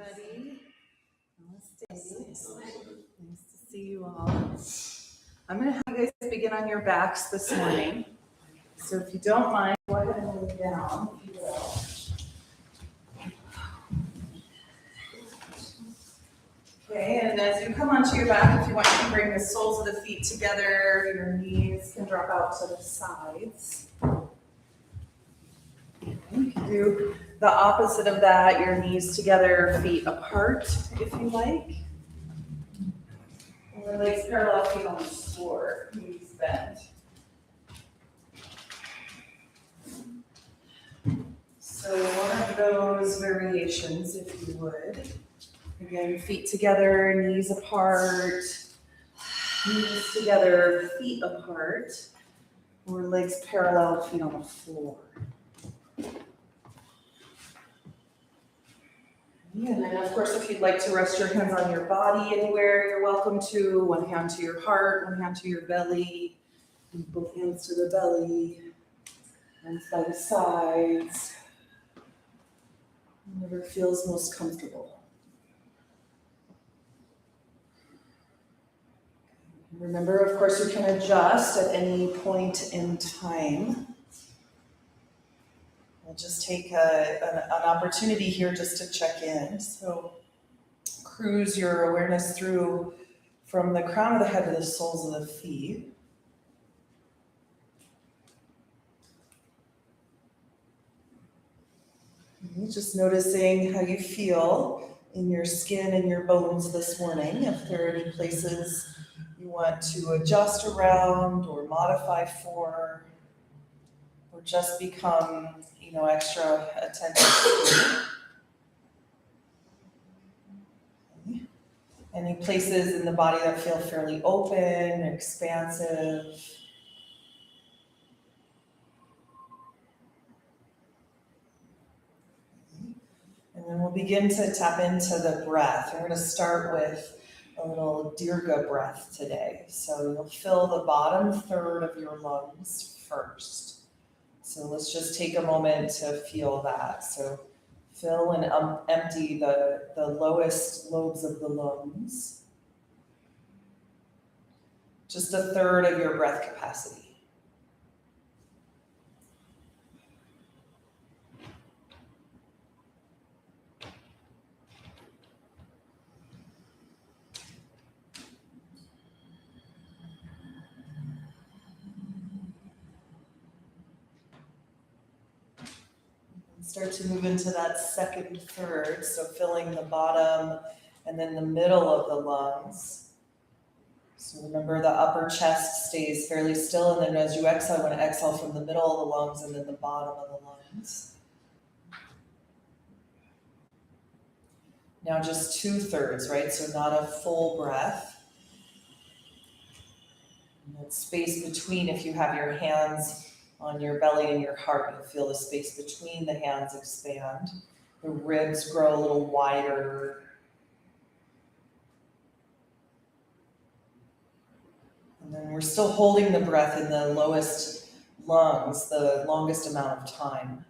everybody. Namaste. Nice to see you all. I'm going to have you guys begin on your backs this morning. So if you don't mind, go ahead and move down, if you will. Okay, and as you come onto your back, if you want, you can bring the soles of the feet together. Your knees can drop out to the sides. You can do the opposite of that, your knees together, feet apart, if you like. And the legs parallel, feet on the floor, knees bent. So one of those variations, if you would. Again, feet together, knees apart, knees together, feet apart, or legs parallel, feet on the floor. And then, of course, if you'd like to rest your hands on your body anywhere, you're welcome to. One hand to your heart, one hand to your belly, and both hands to the belly, hands by the sides. Whatever feels most comfortable. Remember, of course, you can adjust at any point in time. We'll just take an opportunity here just to check in. So cruise your awareness through from the crown of the head to the soles of the feet. Just noticing how you feel in your skin and your bones this morning. If there are any places you want to adjust around or modify for, or just become, extra attentive. Okay. Any places in the body that feel fairly open, expansive. Okay. And then we'll begin to tap into the breath. We're going to start with a little Dirga breath today. So you'll fill the bottom third of your lungs first. So let's just take a moment to feel that. So fill and empty the lowest lobes of the lungs. Just a third of your breath capacity. Start to move into that second third, so filling the bottom and then the middle of the lungs. So remember the upper chest stays fairly still, and then as you exhale, you want to exhale from the middle of the lungs and then the bottom of the lungs. Now just 2/3, right? So not a full breath. And that space between, if you have your hands on your belly and your heart, you'll feel the space between the hands expand. The ribs grow a little wider. And then we're still holding the breath in the lowest lungs, the longest amount of time.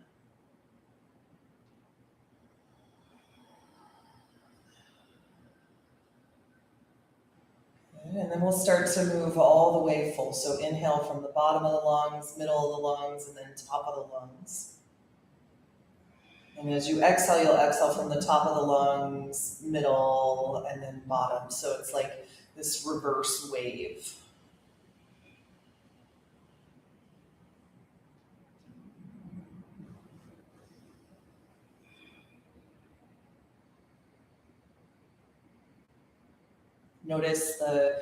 Okay, and then we'll start to move all the way full. So inhale from the bottom of the lungs, middle of the lungs, and then top of the lungs. And as you exhale, you'll exhale from the top of the lungs, middle, and then bottom. So it's like this reverse wave. Notice the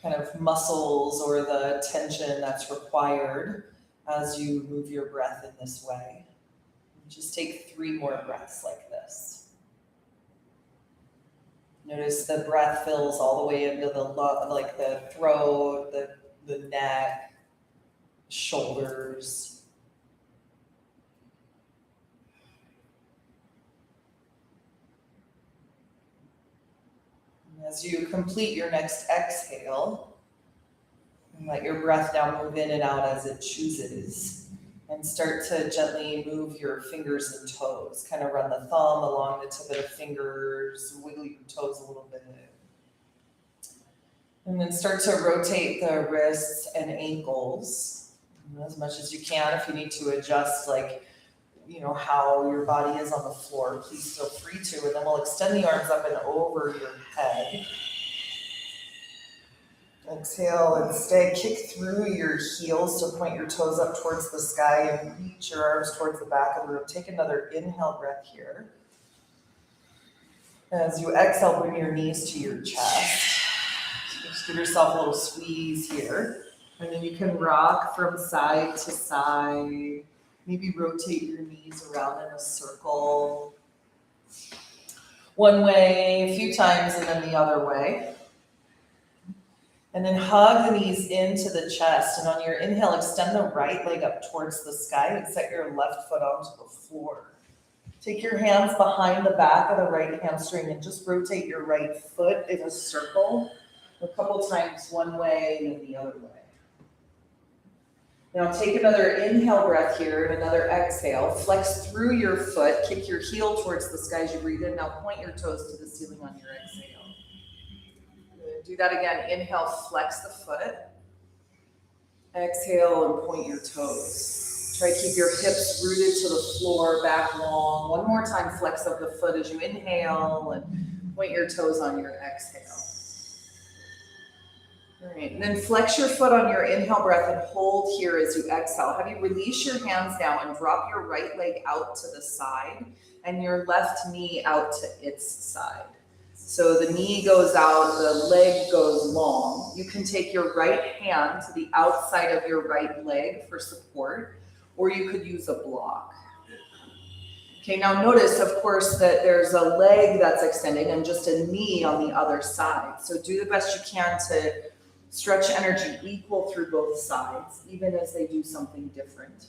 kind of muscles or the tension that's required as you move your breath in this way. Just take 3 more breaths like this. Notice the breath fills all the way into the throat, the neck, shoulders. As you complete your next exhale, and let your breath now move in and out as it chooses. And start to gently move your fingers and toes. Kind of run the thumb along the tip of the fingers, wiggle your toes a little bit. And then start to rotate the wrists and ankles as much as you can. If you need to adjust, like, how your body is on the floor, please feel free to. And then we'll extend the arms up and over your head. Exhale and stay. Kick through your heels to point your toes up towards the sky and reach your arms towards the back of the room. Take another inhale breath here. As you exhale, bring your knees to your chest. Just give yourself a little squeeze here. And then you can rock from side to side. Maybe rotate your knees around in a circle. One way, a few times, and then the other way. And then hug the knees into the chest. And on your inhale, extend the right leg up towards the sky and set your left foot onto the floor. Take your hands behind the back of the right hamstring and just rotate your right foot in a circle a couple times one way and then the other way. Now take another inhale breath here and another exhale. Flex through your foot. Kick your heel towards the sky as you breathe in. Now point your toes to the ceiling on your exhale. Do that again. Inhale, flex the foot. Exhale and point your toes. Try to keep your hips rooted to the floor, back long. One more time, flex up the foot as you inhale and point your toes on your exhale. All right, and then flex your foot on your inhale breath and hold here as you exhale. Have you release your hands now and drop your right leg out to the side and your left knee out to its side. So the knee goes out, the leg goes long. You can take your right hand to the outside of your right leg for support, or you could use a block. Okay, now notice, of course, that there's a leg that's extending and just a knee on the other side. So do the best you can to stretch energy equal through both sides, even as they do something different.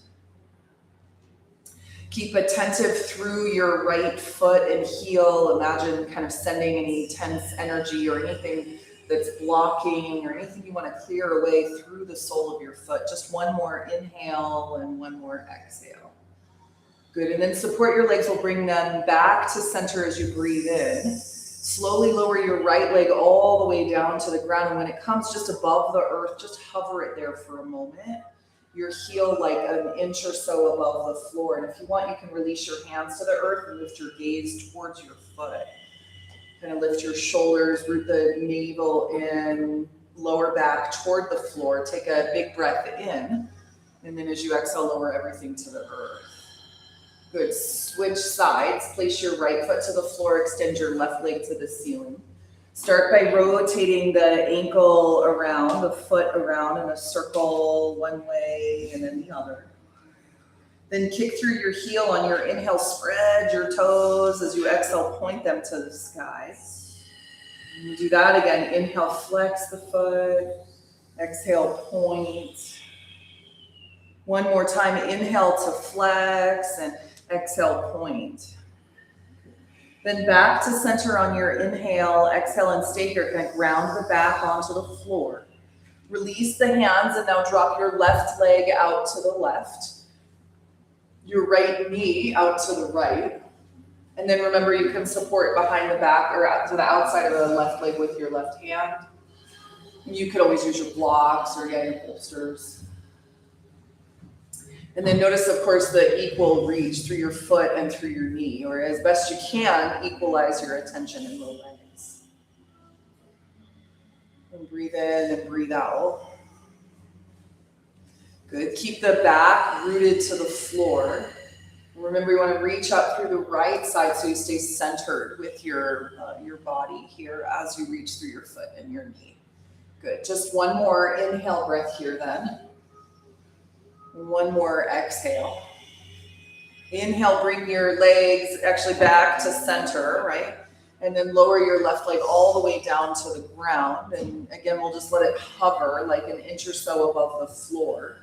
Keep attentive through your right foot and heel. Imagine kind of sending any tense energy or anything that's blocking or anything you want to clear away through the sole of your foot. Just one more inhale and one more exhale. Good, and then support your legs. We'll bring them back to center as you breathe in. Slowly lower your right leg all the way down to the ground. And when it comes just above the earth, just hover it there for a moment. Your heel like an inch or so above the floor. And if you want, you can release your hands to the earth and lift your gaze towards your foot. Kind of lift your shoulders, root the navel in, lower back toward the floor. Take a big breath in. And then as you exhale, lower everything to the earth. Good. Switch sides. Place your right foot to the floor. Extend your left leg to the ceiling. Start by rotating the ankle around, the foot around in a circle one way and then the other. Then kick through your heel on your inhale. Spread your toes. As you exhale, point them to the sky. And do that again. Inhale, flex the foot. Exhale, point. One more time. Inhale to flex and exhale, point. Then back to center on your inhale, exhale, and stay here. Kind of ground the back onto the floor. Release the hands and now drop your left leg out to the left. Your right knee out to the right. And then remember, you can support behind the back or out to the outside of the left leg with your left hand. You could always use your blocks or your bolsters. And then notice, of course, the equal reach through your foot and through your knee, or as best you can, equalize your attention in the legs. And breathe in and breathe out. Good. Keep the back rooted to the floor. Remember, you want to reach up through the right side so you stay centered with your body here as you reach through your foot and your knee. Good. Just one more inhale breath here then. One more exhale. Inhale, bring your legs actually back to center, right? And then lower your left leg all the way down to the ground. And again, we'll just let it hover like an inch or so above the floor.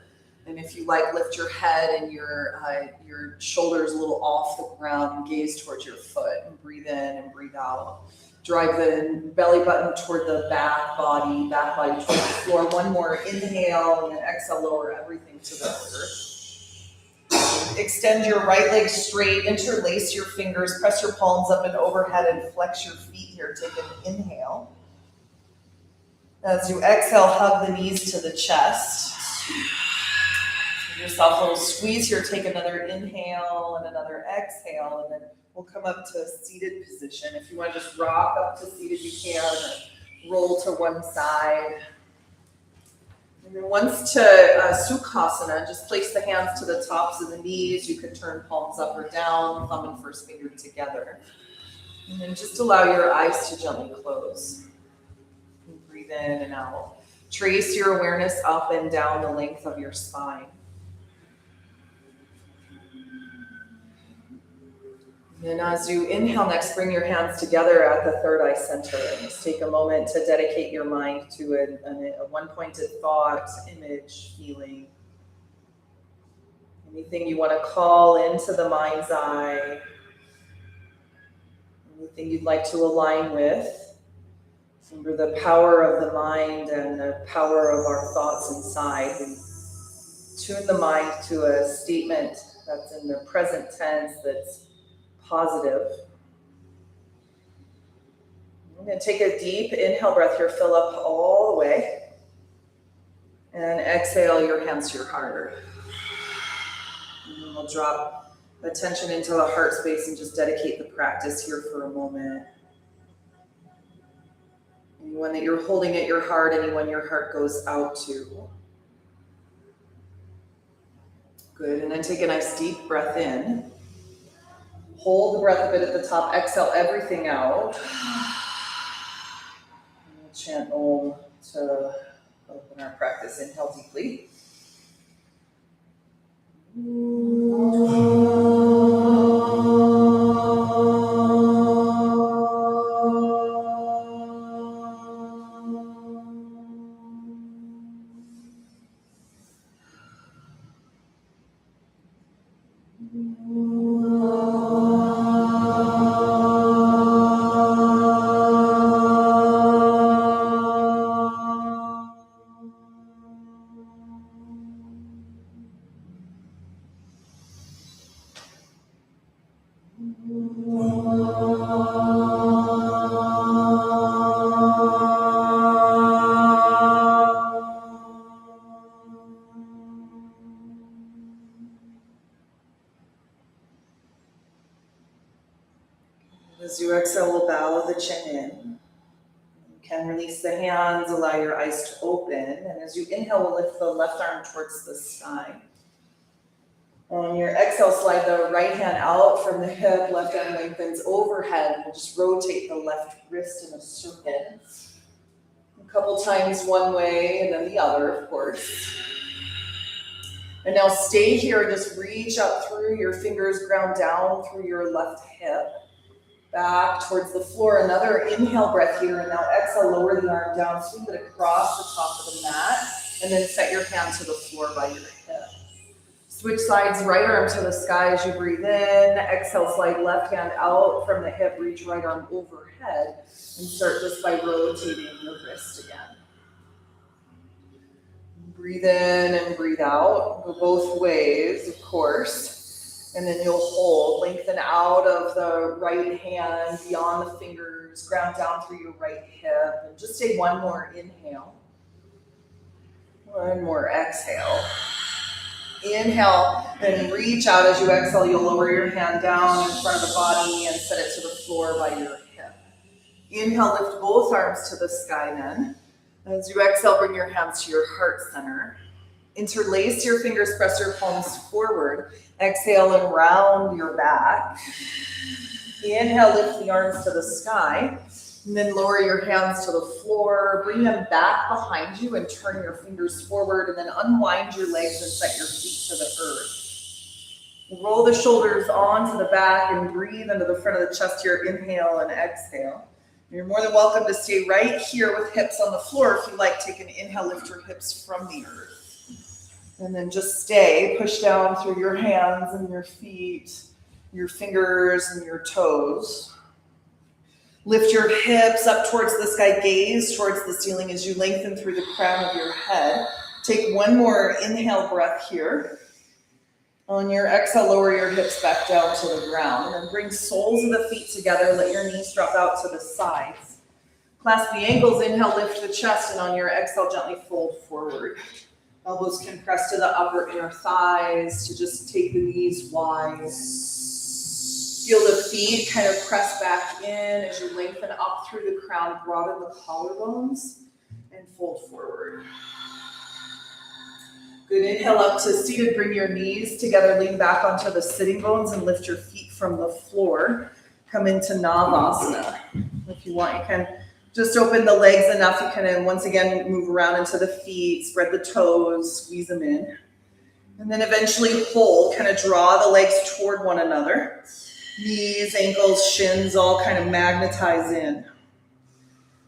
And if you like, lift your head and your shoulders a little off the ground and gaze towards your foot and breathe in and breathe out. Drive the belly button toward the back body toward the floor. One more inhale and then exhale, lower everything to the earth. extend your right leg straight, interlace your fingers, press your palms up and overhead and flex your feet here. Take an inhale. As you exhale, hug the knees to the chest. Give yourself a little squeeze here. Take another inhale and another exhale, and then we'll come up to a seated position. If you want to just rock up to seated, you can, or roll to one side. And then once to Sukhasana, just place the hands to the tops of the knees. You can turn palms up or down, thumb and first finger together. And then just allow your eyes to gently close. And breathe in and out. Trace your awareness up and down the length of your spine. And as you inhale next, bring your hands together at the third eye center. And just take a moment to dedicate your mind to a one-pointed thought, image, feeling. Anything you want to call into the mind's eye. Anything you'd like to align with. Remember the power of the mind and the power of our thoughts inside. We tune the mind to a statement that's in the present tense that's positive. I'm going to take a deep inhale breath here, fill up all the way. And exhale your hands to your heart. And we'll drop attention into the heart space and just dedicate the practice here for a moment. Anyone that you're holding at your heart, anyone your heart goes out to. Good, and then take a nice deep breath in. Hold the breath a bit at the top, exhale everything out. And we'll chant Om to open our practice. Inhale deeply. As you exhale, we'll bow the chin in. You can release the hands, allow your eyes to open. And as you inhale, we'll lift the left arm towards the sky. On your exhale, slide the right hand out from the hip, left arm lengthens overhead. We'll just rotate the left wrist in a circle. A couple times one way and then the other, of course. And now stay here, just reach up through your fingers, ground down through your left hip. Back towards the floor. Another inhale breath here, and now exhale, lower the arm down, sweep it across the top of the mat, and then set your hand to the floor by your hip. Switch sides, right arm to the sky as you breathe in. Exhale, slide left hand out from the hip, reach right arm overhead, and start just by rotating your wrist again. Breathe in and breathe out. Go both ways, of course. And then you'll hold, lengthen out of the right hand, beyond the fingers, ground down through your right hip. And just take one more inhale. One more exhale. Inhale, then reach out as you exhale. You'll lower your hand down in front of the body and set it to the floor by your hip. Inhale, lift both arms to the sky then. As you exhale, bring your hands to your heart center. Interlace your fingers, press your palms forward. Exhale and round your back. Inhale, lift the arms to the sky. And then lower your hands to the floor. Bring them back behind you and turn your fingers forward. And then unwind your legs and set your feet to the earth. Roll the shoulders onto the back and breathe into the front of the chest here. Inhale and exhale. You're more than welcome to stay right here with hips on the floor. If you like, take an inhale, lift your hips from the earth. And then just stay, push down through your hands and your feet, your fingers and your toes. Lift your hips up towards the sky, gaze towards the ceiling as you lengthen through the crown of your head. Take one more inhale breath here. On your exhale, lower your hips back down to the ground, and then bring soles of the feet together. Let your knees drop out to the sides. Clasp the ankles, inhale, lift the chest, and on your exhale, gently fold forward. Elbows can press to the upper inner thighs to just take the knees wide. Feel the feet kind of press back in as you lengthen up through the crown, broaden the collarbones, and fold forward. Good, inhale up to seated, bring your knees together, lean back onto the sitting bones and lift your feet from the floor. Come into Navasana. If you want, you can just open the legs enough. You can once again move around into the feet, spread the toes, squeeze them in. And then eventually hold, kind of draw the legs toward one another. Knees, ankles, shins all kind of magnetize in.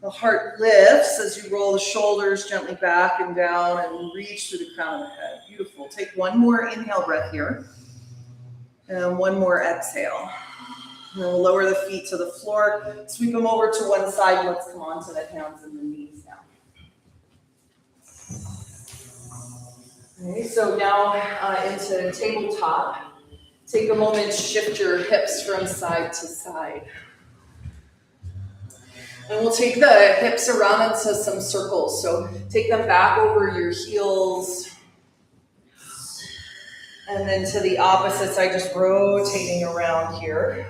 The heart lifts as you roll the shoulders gently back and down and reach through the crown of the head. Beautiful. Take one more inhale breath here. And one more exhale. And then we'll lower the feet to the floor. Sweep them over to one side. Let's come on to the hands and the knees now. Okay, so now into tabletop. Take a moment to shift your hips from side to side. And we'll take the hips around into some circles. So take them back over your heels. And then to the opposite side, just rotating around here.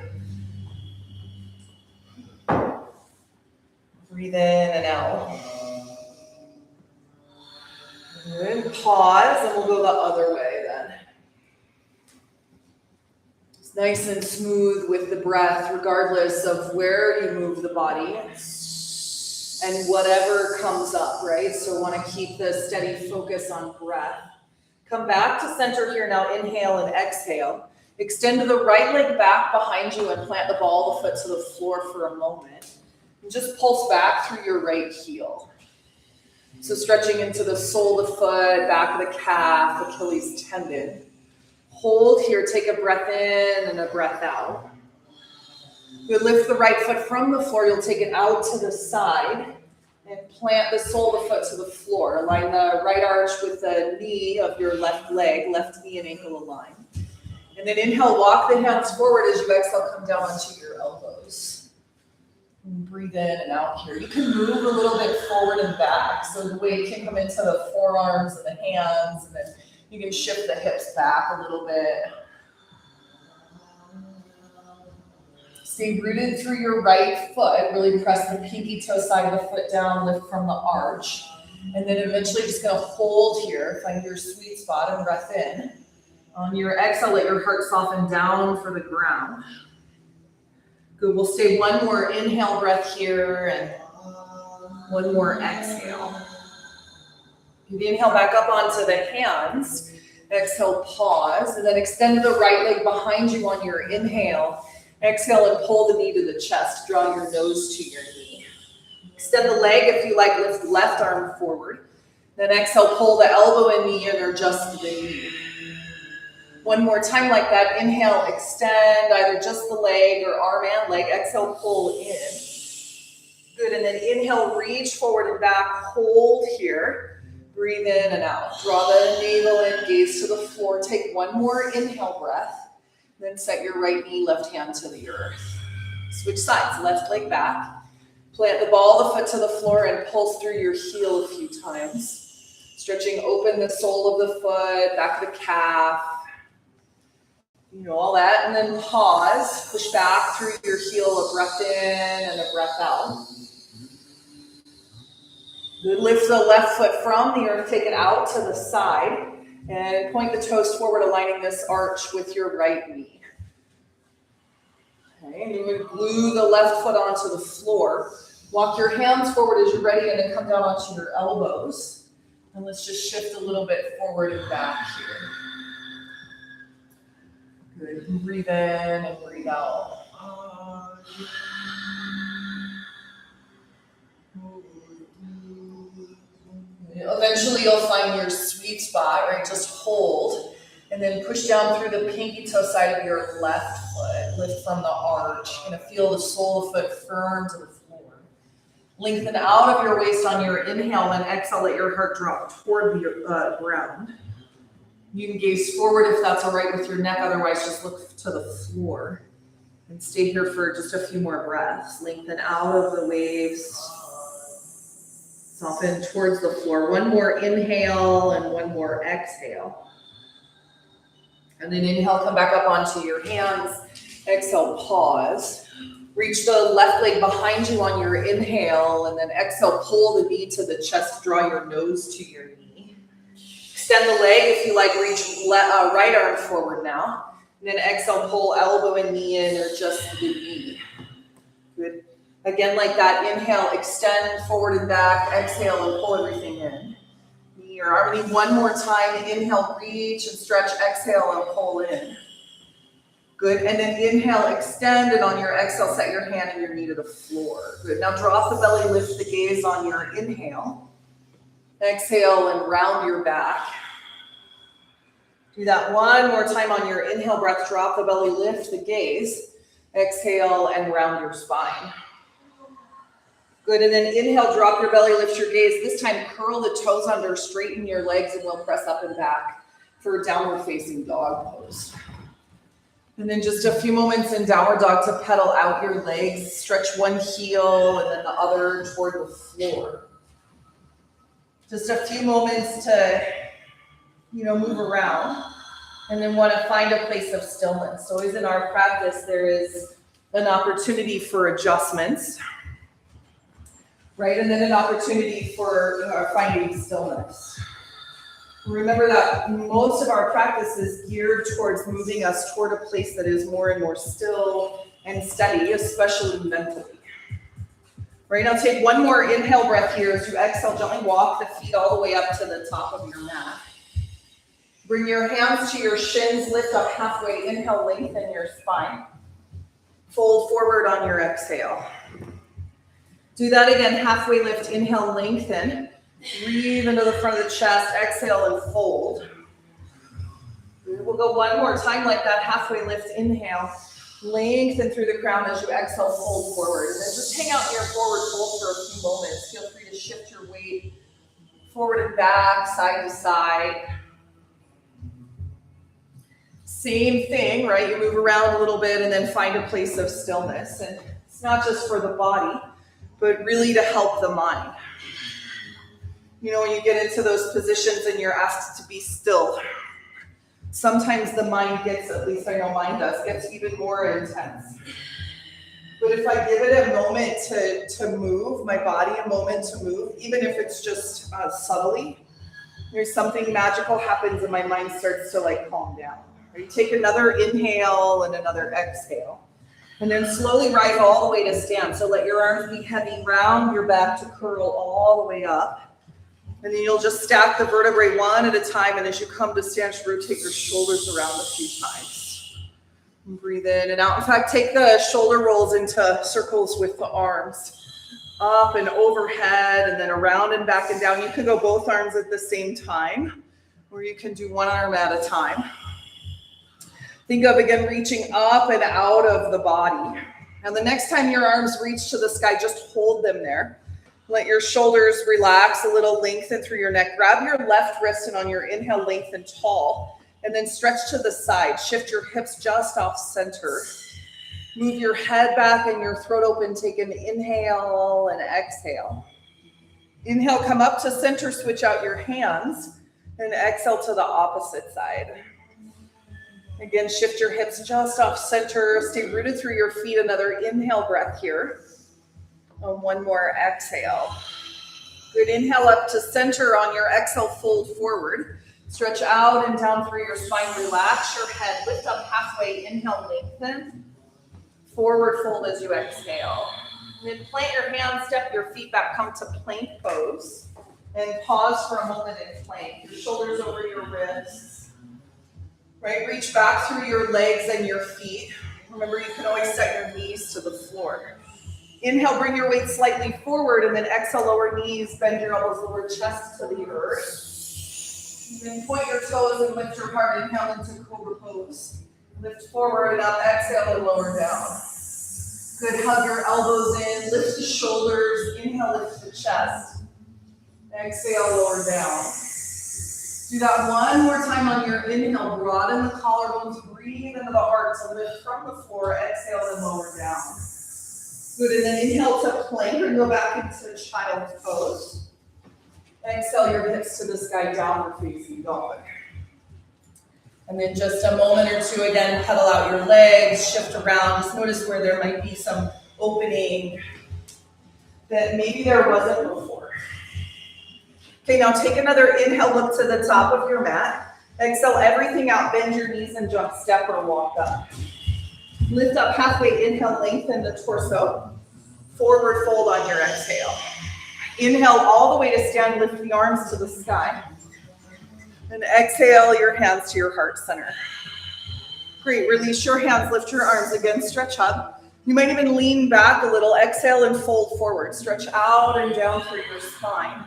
Breathe in and out. Good. Pause, and we'll go the other way then. It's nice and smooth with the breath, regardless of where you move the body and whatever comes up, right? So want to keep the steady focus on breath. Come back to center here now. Inhale and exhale. Extend the right leg back behind you and plant the ball of the foot to the floor for a moment. And just pulse back through your right heel. So stretching into the sole of the foot, back of the calf, Achilles tendon. Hold here, take a breath in and a breath out. You'll lift the right foot from the floor, you'll take it out to the side and plant the sole of the foot to the floor. Align the right arch with the knee of your left leg, left knee and ankle align. And then inhale, walk the hands forward as you exhale, come down onto your elbows. And breathe in and out here. You can move a little bit forward and back. So the weight can come into the forearms and the hands, and then you can shift the hips back a little bit. Stay rooted through your right foot. Really press the pinky toe side of the foot down, lift from the arch. And then eventually just gonna hold here, find your sweet spot and breath in. On your exhale, let your heart soften down for the ground. Good, we'll stay one more inhale breath here and one more exhale. You inhale back up onto the hands. Exhale, pause, and then extend the right leg behind you on your inhale. Exhale and pull the knee to the chest. Draw your nose to your knee. Extend the leg if you like, lift the left arm forward. Then exhale, pull the elbow and knee in or just the knee. One more time like that. Inhale, extend either just the leg or arm and leg. Exhale, pull in. Good, and then inhale, reach forward and back. Hold here. Breathe in and out. Draw the navel in, gaze to the floor. Take one more inhale breath. Then set your right knee, left hand to the earth. Switch sides, left leg back. Plant the ball of the foot to the floor and pulse through your heel a few times. Stretching open the sole of the foot, back of the calf. You know all that. And then pause, push back through your heel, a breath in and a breath out. Good, lift the left foot from the earth, take it out to the side. And point the toes forward, aligning this arch with your right knee. Okay, and you're going to glue the left foot onto the floor. Walk your hands forward as you're ready, and then come down onto your elbows. And let's just shift a little bit forward and back here. Good. Breathe in and breathe out. Eventually you'll find your sweet spot, right? Just hold and then push down through the pinky toe side of your left foot. Lift from the arch. You're going to feel the sole of the foot firm to the floor. Lengthen out of your waist on your inhale, and exhale, let your heart drop toward the ground. You can gaze forward if that's all right with your neck, otherwise just look to the floor. And stay here for just a few more breaths. Lengthen out of the waves. Soften towards the floor. One more inhale and one more exhale. And then inhale, come back up onto your hands. Exhale, pause. Reach the left leg behind you on your inhale, and then exhale, pull the knee to the chest, draw your nose to your knee. Extend the leg if you like, reach right arm forward now. And then exhale, pull elbow and knee in, or just the knee. Good. Again, like that, inhale, extend forward and back, exhale, and pull everything in. Knee or arm, knee one more time. Inhale, reach and stretch, exhale, and pull in. Good, and then inhale, extend, and on your exhale, set your hand and your knee to the floor. Good, now drop the belly, lift the gaze on your inhale. Exhale and round your back. Do that one more time on your inhale breath, drop the belly, lift the gaze. Exhale and round your spine. Good, and then inhale, drop your belly, lift your gaze. This time, curl the toes under, straighten your legs, and we'll press up and back for downward facing dog pose. And then just a few moments in downward dog to pedal out your legs, stretch one heel and then the other toward the floor. Just a few moments to, move around, and then want to find a place of stillness. So always in our practice, there is an opportunity for adjustments, right? And then an opportunity for finding stillness. Remember that most of our practice is geared towards moving us toward a place that is more and more still and steady, especially mentally. Right, now take one more inhale breath here as you exhale, gently walk the feet all the way up to the top of your mat. Bring your hands to your shins, lift up halfway, inhale, lengthen your spine. Fold forward on your exhale. Do that again, halfway lift, inhale, lengthen. Breathe into the front of the chest, exhale and fold. We'll go one more time like that, halfway lift, inhale. Lengthen through the crown as you exhale, fold forward. And then just hang out in your forward fold for a few moments. Feel free to shift your weight forward and back, side to side. Same thing, right? You move around a little bit and then find a place of stillness. And it's not just for the body, but really to help the mind. When you get into those positions and you're asked to be still, sometimes the mind gets, at least I know mine does, gets even more intense. But if I give it a moment to move, my body a moment to move, even if it's just subtly, there's something magical happens and my mind starts to calm down. Or you take another inhale and another exhale. And then slowly rise all the way to stand. So let your arms be heavy, round your back to curl all the way up. And then you'll just stack the vertebrae one at a time. And as you come to stand, rotate your shoulders around a few times. And breathe in and out. In fact, take the shoulder rolls into circles with the arms. Up and overhead and then around and back and down. You can go both arms at the same time, or you can do one arm at a time. Think of, again, reaching up and out of the body. Now, the next time your arms reach to the sky, just hold them there. Let your shoulders relax a little, lengthen through your neck. Grab your left wrist and on your inhale, lengthen tall. And then stretch to the side. Shift your hips just off center. Move your head back and your throat open. Take an inhale and exhale. Inhale, come up to center, switch out your hands. And exhale to the opposite side. Again, shift your hips just off center. Stay rooted through your feet. Another inhale breath here. And one more exhale. Good, inhale up to center. On your exhale, fold forward. Stretch out and down through your spine. Relax your head. Lift up halfway. Inhale, lengthen. Forward fold as you exhale. And then plant your hands, step your feet back. Come to plank pose. And pause for a moment in plank. Your shoulders over your wrists. Right, reach back through your legs and your feet. Remember, you can always set your knees to the floor. Inhale, bring your weight slightly forward, and then exhale, lower knees, bend your elbows, lower chest to the earth. And then point your toes and lift your heart. Inhale into cobra pose. Lift forward and up, exhale and lower down. Good, hug your elbows in, lift the shoulders. Inhale, lift the chest. Exhale, lower down. Do that one more time on your inhale. Broaden the collarbones. Breathe into the heart to lift from the floor. Exhale and lower down. Good, and then inhale to plank and go back into child's pose. Exhale your hips to the sky, downward facing dog. And then just a moment or two, again, pedal out your legs, shift around. Just notice where there might be some opening that maybe there wasn't before. Okay, now take another inhale, look to the top of your mat. Exhale everything out, bend your knees and jump, step or walk up. Lift up halfway, inhale, lengthen the torso. Forward fold on your exhale. Inhale all the way to stand, lift the arms to the sky. And exhale your hands to your heart center. Great, release your hands, lift your arms again, stretch up. You might even lean back a little, exhale and fold forward. Stretch out and down through your spine.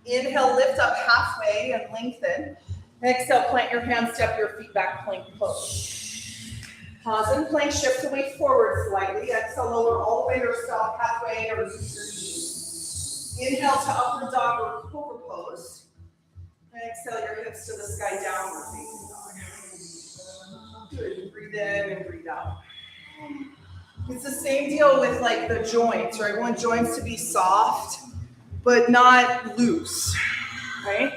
Inhale, lift up halfway and lengthen. Exhale, plant your hands, step your feet back, plank pose. Pause and plank, shift the weight forward slightly. Exhale, lower all the way to stop halfway or reduce your knees. Inhale to upward dog or cobra pose. Exhale your hips to the sky, downward facing dog. Good, breathe in and breathe out. It's the same deal with like the joints, right? We want joints to be soft, but not loose, right?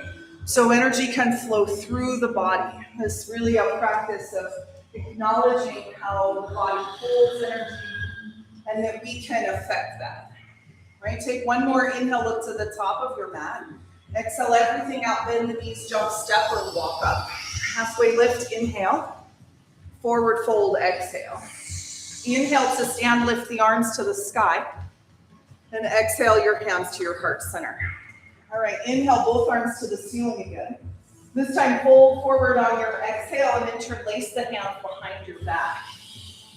So energy can flow through the body. It's really a practice of acknowledging how the body holds energy and that we can affect that, right? Take one more inhale, look to the top of your mat. Exhale everything out, bend the knees, jump, step, or walk up. Halfway lift, inhale. Forward fold, exhale. Inhale to stand, lift the arms to the sky. And exhale your hands to your heart center. All right, inhale both arms to the ceiling again. This time fold forward on your exhale and interlace the hands behind your back.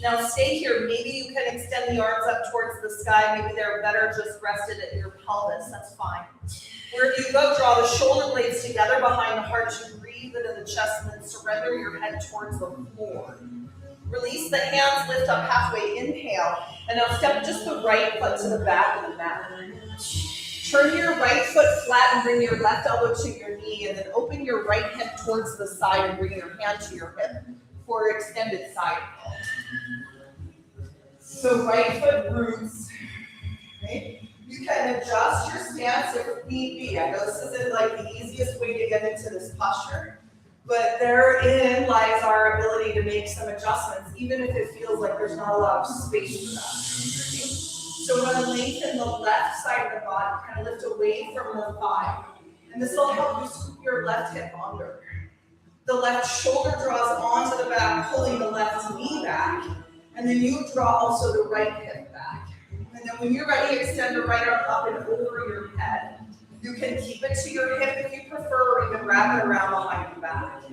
Now stay here. Maybe you can extend the arms up towards the sky. Maybe they're better just rested at your pelvis. That's fine. Wherever you go, draw the shoulder blades together behind the heart. You breathe into the chest and then surrender your head towards the floor. Release the hands, lift up halfway, inhale. And now step just the right foot to the back of the mat. Turn your right foot flat and bring your left elbow to your knee, and then open your right hip towards the side and bring your hand to your hip for extended side fold. So right foot roots, right? You can adjust your stance if need be. I know this isn't like the easiest way to get into this posture, but therein lies our ability to make some adjustments, even if it feels like there's not a lot of space for that. So we're going to lengthen the left side of the body, kind of lift away from the thigh. And this will help you scoop your left hip under. The left shoulder draws onto the back, pulling the left knee back. And then you draw also the right hip back. And then when you're ready, extend the right arm up and over your head. You can keep it to your hip if you prefer, or even wrap it around behind your back.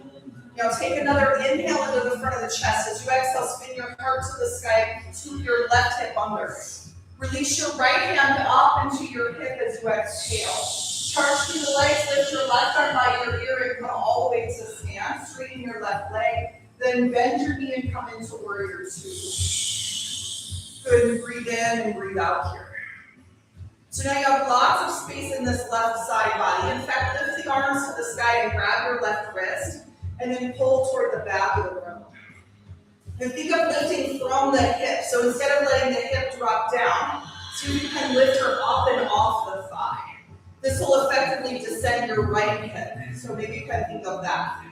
Now take another inhale into the front of the chest. As you exhale, spin your heart to the sky, scoop your left hip under. Release your right hand up into your hip as you exhale. Charge through the legs, lift your left arm by your ear and come all the way to stand. Straighten your left leg, then bend your knee and come into warrior two. Good, and breathe in and breathe out here. So now you have lots of space in this left side body. In fact, lift the arms to the sky and grab your left wrist, and then pull toward the back of the room. And think of lifting from the hip. So instead of letting the hip drop down, see if you can lift her up and off the thigh. This will effectively descend your right hip. So maybe you can think of that.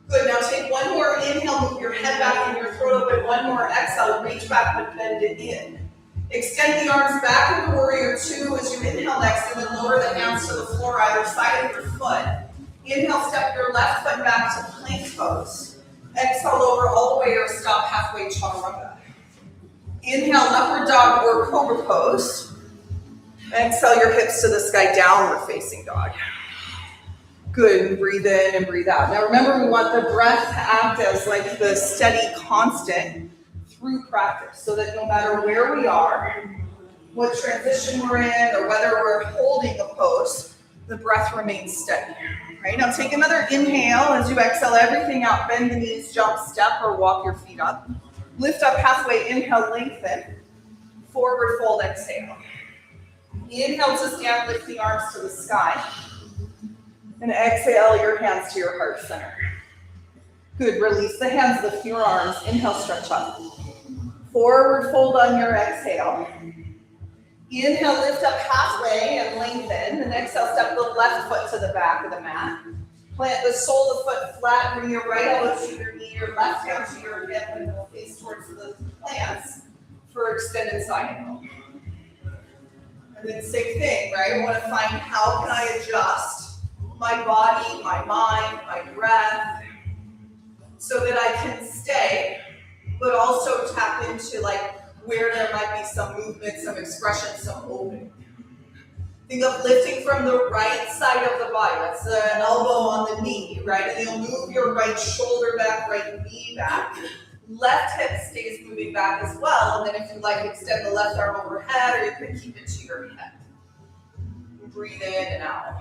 Good, now take one more inhale, move your head back and your throat open. One more exhale, reach back but bend it in. Extend the arms back into warrior two as you inhale next, and then lower the hands to the floor either side of your foot. Inhale, step your left foot back to plank pose. Exhale, lower all the way or stop halfway, chaturanga. Inhale, upward dog or cobra pose. Exhale your hips to the sky, downward facing dog. Good, and breathe in and breathe out. Now remember, we want the breath to act as like the steady constant through practice, so that no matter where we are, what transition we're in, or whether we're holding a pose, the breath remains steady. Right, now take another inhale as you exhale everything out. Bend the knees, jump, step, or walk your feet up. Lift up halfway, inhale, lengthen. Forward fold, exhale. Inhale to stand, lift the arms to the sky. And exhale your hands to your heart center. Good, release the hands, lift your arms. Inhale, stretch up. Forward fold on your exhale. Inhale, lift up halfway and lengthen. And exhale, step the left foot to the back of the mat. Plant the sole of the foot flat, bring your right elbow to your knee, your left hand to your hip, and we'll face towards the plants for extended side angle. And then same thing, right? We want to find how can I adjust my body, my mind, my breath, so that I can stay, but also tap into like where there might be some movement, some expression, some opening. Think of lifting from the right side of the body. That's the elbow on the knee, right? And you'll move your right shoulder back, right knee back. Left hip stays moving back as well. And then if you like, extend the left arm overhead, or you can keep it to your hip. Breathe in and out.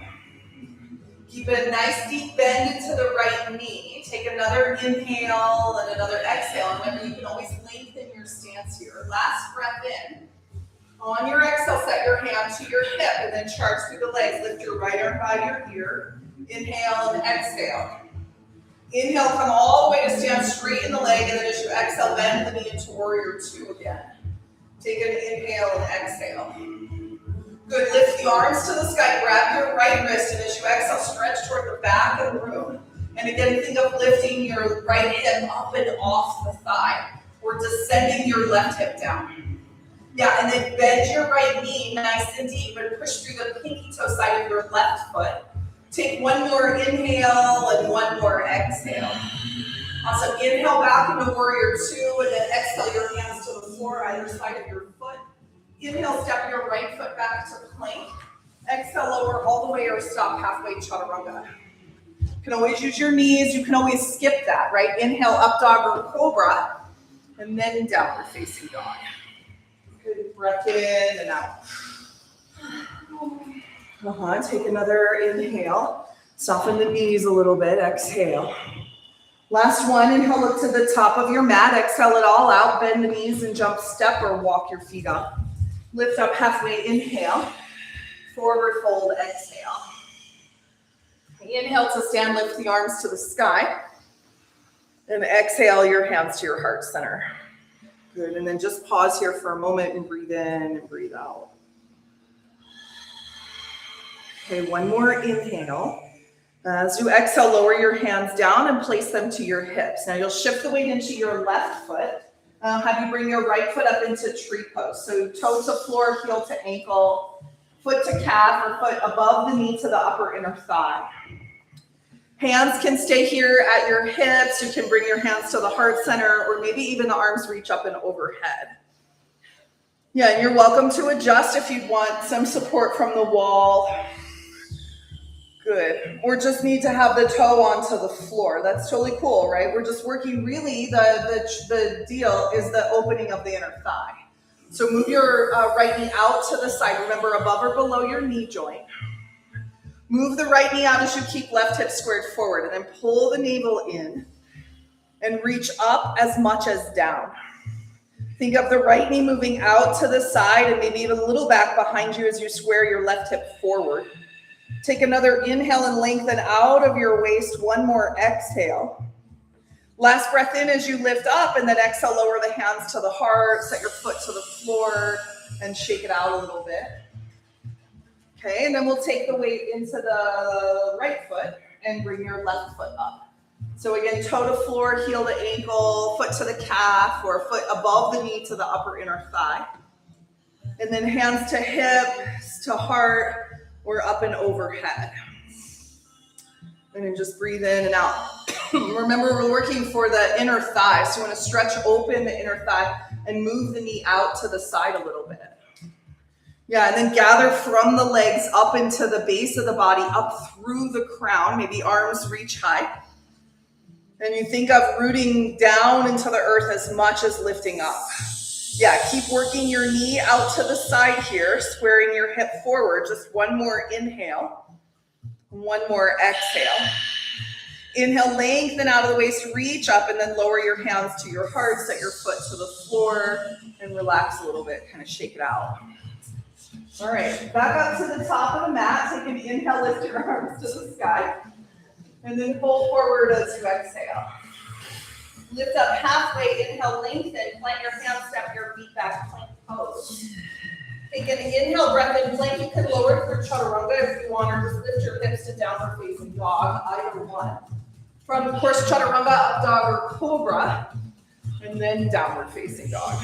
Keep a nice deep bend into the right knee. Take another inhale and another exhale. Remember, you can always lengthen your stance here. Last breath in. On your exhale, set your hand to your hip and then charge through the legs. Lift your right arm by your ear. Inhale and exhale. Inhale, come all the way to stand straight in the leg, and then as you exhale, bend the knee into warrior two again. Take an inhale and exhale. Good, lift the arms to the sky, grab your right wrist, and as you exhale, stretch toward the back of the room. And again, think of lifting your right hip up and off the thigh, or descending your left hip down. Yeah, and then bend your right knee nice and deep and push through the pinky toe side of your left foot. Take one more inhale and one more exhale. Awesome, inhale back into warrior two, and then exhale your hands to the floor, either side of your foot. Inhale, step your right foot back to plank. Exhale, lower all the way or stop halfway, chaturanga. You can always use your knees. You can always skip that, right? Inhale, up dog or cobra, and then downward facing dog. Good, breath in and out. Take another inhale. Soften the knees a little bit. Exhale. Last one, inhale, look to the top of your mat. Exhale it all out. Bend the knees and jump step or walk your feet up. Lift up halfway, inhale. Forward fold, exhale. Inhale to stand, lift the arms to the sky. And exhale your hands to your heart center. Good, and then just pause here for a moment and breathe in and breathe out. Okay, one more inhale. As you exhale, lower your hands down and place them to your hips. Now you'll shift the weight into your left foot. Have you bring your right foot up into tree pose. So toe to floor, heel to ankle, foot to calf, or foot above the knee to the upper inner thigh. Hands can stay here at your hips. You can bring your hands to the heart center, or maybe even the arms reach up and overhead. Yeah, and you're welcome to adjust if you want some support from the wall. Good. Or just need to have the toe onto the floor. That's totally cool, right? We're just working, really, the deal is the opening of the inner thigh. So move your right knee out to the side. Remember, above or below your knee joint. Move the right knee out as you keep left hip squared forward, and then pull the navel in and reach up as much as down. Think of the right knee moving out to the side and maybe even a little back behind you as you square your left hip forward. Take another inhale and lengthen out of your waist. One more exhale. Last breath in as you lift up, and then exhale, lower the hands to the heart, set your foot to the floor, and shake it out a little bit. Okay, and then we'll take the weight into the right foot and bring your left foot up. So again, toe to floor, heel to ankle, foot to the calf, or foot above the knee to the upper inner thigh. And then hands to hips, to heart, or up and overhead. And then just breathe in and out. Remember, we're working for the inner thigh. So you want to stretch open the inner thigh and move the knee out to the side a little bit. Yeah, and then gather from the legs up into the base of the body, up through the crown. Maybe arms reach high. And you think of rooting down into the earth as much as lifting up. Yeah, keep working your knee out to the side here, squaring your hip forward. Just one more inhale. One more exhale. Inhale, lengthen out of the waist, reach up, and then lower your hands to your heart. Set your foot to the floor and relax a little bit. Kind of shake it out. All right, back up to the top of the mat. Take an inhale, lift your arms to the sky. And then fold forward as you exhale. Lift up halfway, inhale, lengthen, plant your hands, step your feet back, plank pose. Take an inhale, breath in, plank. You can lower through chaturanga if you want, or just lift your hips to downward facing dog, either one. From, of course, chaturanga, up dog, or cobra, and then downward facing dog.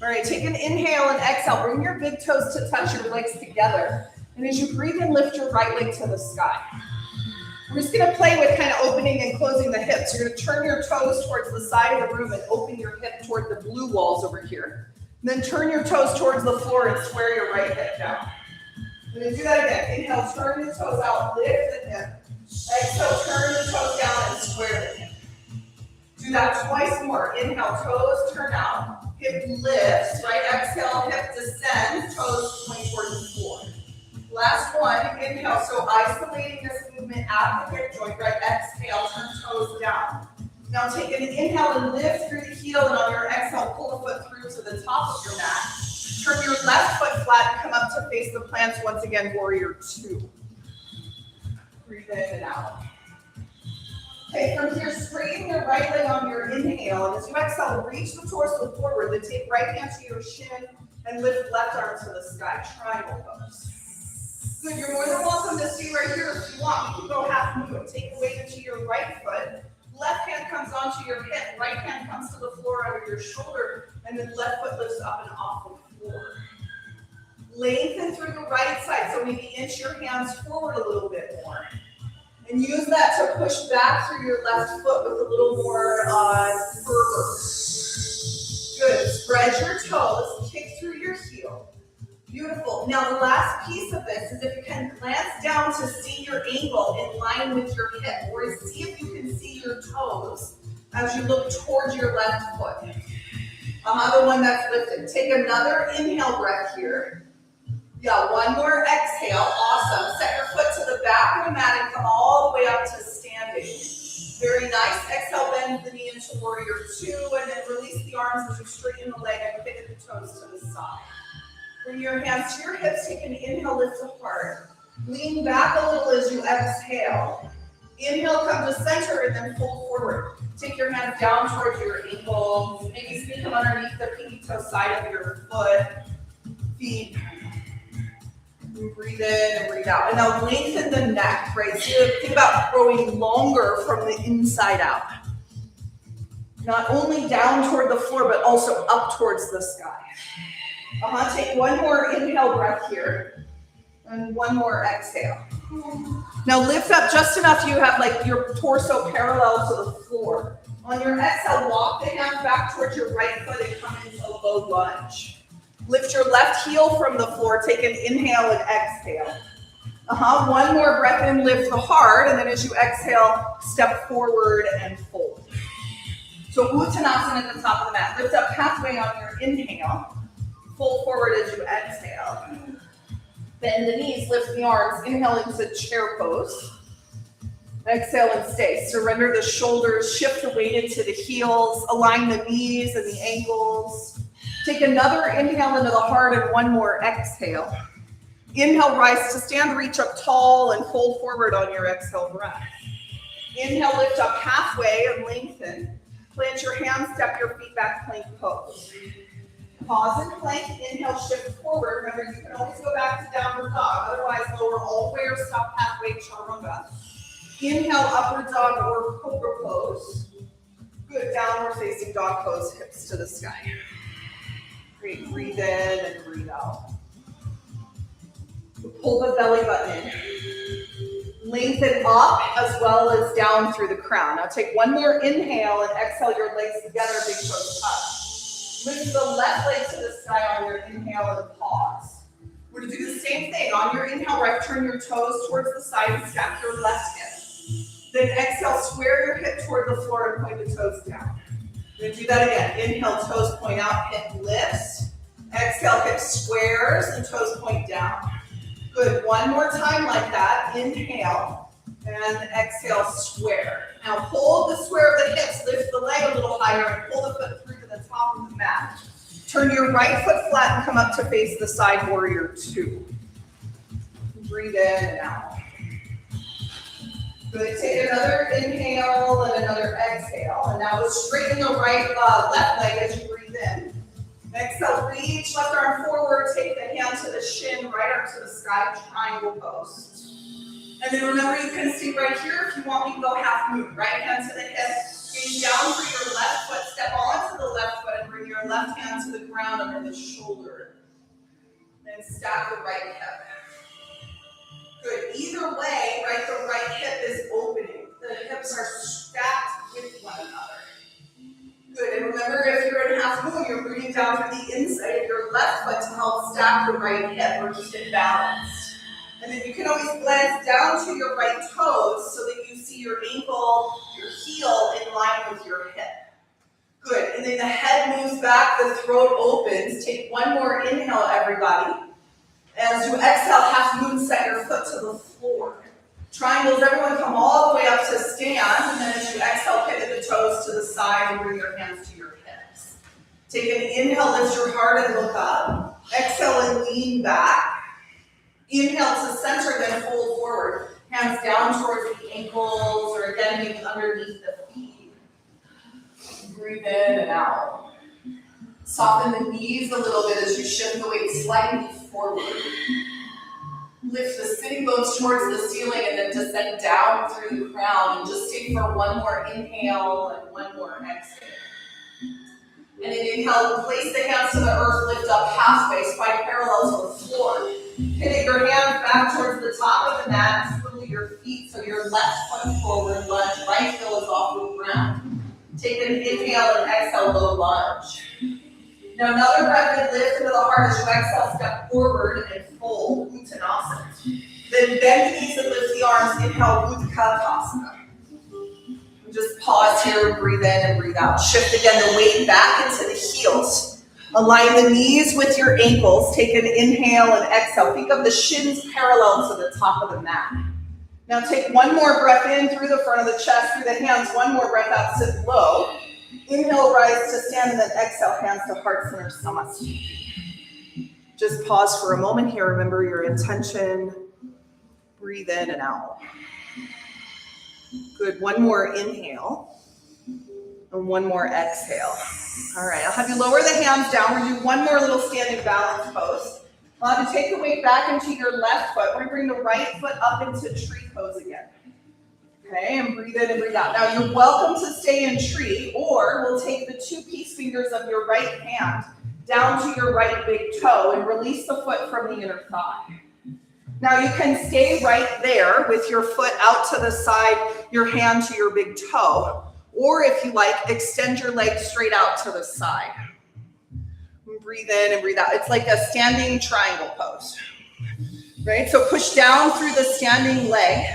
All right, take an inhale and exhale. Bring your big toes to touch your legs together. And as you breathe in, lift your right leg to the sky. We're just gonna play with kind of opening and closing the hips. You're gonna turn your toes towards the side of the room and open your hip toward the blue walls over here. And then turn your toes towards the floor and square your right hip down. We're gonna do that again. Inhale, turn the toes out, lift the hip. Exhale, turn the toes down and square the hip. Do that twice more. Inhale, toes turn out, hip lifts, right? Exhale, hip descends, toes point towards the floor. Last one, inhale, so isolating this movement at the hip joint, right? Exhale, turn toes down. Now take an inhale and lift through the heel, and on your exhale, pull the foot through to the top of your mat. Turn your left foot flat and come up to face the plants once again, warrior two. Breathe in and out. Okay, from here, straighten your right leg on your inhale, and as you exhale, reach the torso forward, then take right hand to your shin and lift left arm to the sky, triangle pose. Good, you're more than welcome to stay right here if you want. You can go half movement. Take the weight into your right foot. Left hand comes onto your hip. Right hand comes to the floor under your shoulder. And then left foot lifts up and off the floor. Lengthen through the right side. So maybe inch your hands forward a little bit more. And use that to push back through your left foot with a little more fervor. Good. Spread your toes. Kick through your heel. Beautiful. Now the last piece of this is if you can glance down to see your ankle in line with your hip, or see if you can see your toes as you look towards your left foot. The one that's lifted. Take another inhale breath here. Yeah, one more exhale. Awesome. Set your foot to the back of the mat and come all the way up to standing. Very nice. Exhale, bend the knee into warrior two, and then release the arms as you straighten the leg and pivot the toes to the side. Bring your hands to your hips, take an inhale, lift the heart. Lean back a little as you exhale. Inhale, come to center and then fold forward. Take your hands down towards your ankles. Maybe sneak them underneath the pinky toe side of your foot, feet. And breathe in and breathe out. And now lengthen the neck, right? So think about growing longer from the inside out. Not only down toward the floor, but also up towards the sky. Take one more inhale breath here. And one more exhale. Now lift up just enough you have like your torso parallel to the floor. On your exhale, walk the hands back towards your right foot and come into a low lunge. Lift your left heel from the floor. Take an inhale and exhale. One more breath in, lift the heart. And then as you exhale, step forward and fold. So Uttanasana at the top of the mat. Lift up halfway on your inhale. Fold forward as you exhale. Bend the knees, lift the arms. Inhale into chair pose. Exhale and stay. Surrender the shoulders, shift the weight into the heels, align the knees and the ankles. Take another inhale into the heart and one more exhale. Inhale, rise to stand, reach up tall and fold forward on your exhale breath. Inhale, lift up halfway and lengthen. Plant your hands, step your feet back, plank pose. Pause and plank, inhale, shift forward. Remember, you can always go back to downward dog. Otherwise, lower all the way or stop halfway, chaturanga. Inhale, upward dog or cobra pose. Good, downward facing dog pose, hips to the sky. Great, breathe in and breathe out. Pull the belly button in. Lengthen up as well as down through the crown. Now take one more inhale and exhale your legs together, big toes touch. Lift the left leg to the sky on your inhale and pause. We're going to do the same thing. On your inhale breath, turn your toes towards the side and stack your left hip. Then exhale, square your hip toward the floor and point the toes down. We're going to do that again. Inhale, toes point out, hip lifts. Exhale, hip squares and toes point down. Good. One more time like that. Inhale and exhale, square. Now hold the square of the hips, lift the leg a little higher and pull the foot through to the top of the mat. Turn your right foot flat and come up to face the side warrior 2. Breathe in and out. Good, take another inhale and another exhale. And now we'll straighten the left leg as you breathe in. Exhale, reach left arm forward, take the hand to the shin, right arm to the sky, triangle pose. And then remember, you can stay right here if you want me to go half moon. Right hand to the hip, gaze down for your left foot, step onto the left foot and bring your left hand to the ground under the shoulder. Then stack the right hip. Good, either way, right, the right hip is opening. The hips are stacked with one another. Good, and remember, if you're in half moon, you're breathing down through the inside of your left foot to help stack the right hip or keep it balanced. And then you can always glance down to your right toes so that you see your ankle, your heel in line with your hip. Good, and then the head moves back, the throat opens. Take one more inhale, everybody. As you exhale, half moon, set your foot to the floor. Triangles, everyone come all the way up to stand, and then as you exhale, pivot the toes to the side and bring your hands to your hips. Take an inhale, lift your heart and look up. Exhale and lean back. Inhale to center, then fold forward. Hands down towards the ankles, or again, maybe underneath the feet. Breathe in and out. Soften the knees a little bit as you shift the weight slightly forward. Lift the sitting bones towards the ceiling and then descend down through the crown. And just take for one more inhale and one more exhale. And then inhale, place the hands to the earth, lift up halfway, spine parallel to the floor. Pivot your hands back towards the top of the mat, swivel your feet so your left foot forward lunge, right heel is off the ground. Take an inhale and exhale, low lunge. Now another breath and lift into the heart as you exhale, step forward and fold, Uttanasana. Then bend the knees and lift the arms, inhale, Utkatasana. Just pause here, breathe in and breathe out. Shift again the weight back into the heels. Align the knees with your ankles. Take an inhale and exhale. Think of the shins parallel to the top of the mat. Now take one more breath in through the front of the chest, through the hands. One more breath out, sit low. Inhale, rise to stand, and then exhale, hands to heart center, Samasthiti. Just pause for a moment here. Remember your intention. Breathe in and out. Good, one more inhale. And one more exhale. All right, I'll have you lower the hands down. We're going to do one more little standing balance pose. I'll have you take the weight back into your left foot. We're going to bring the right foot up into tree pose again. Okay, and breathe in and breathe out. Now you're welcome to stay in tree, or we'll take the 2 peace fingers of your right hand down to your right big toe and release the foot from the inner thigh. Now you can stay right there with your foot out to the side, your hand to your big toe. Or if you like, extend your leg straight out to the side. Breathe in and breathe out. It's like a standing triangle pose, right? So push down through the standing leg.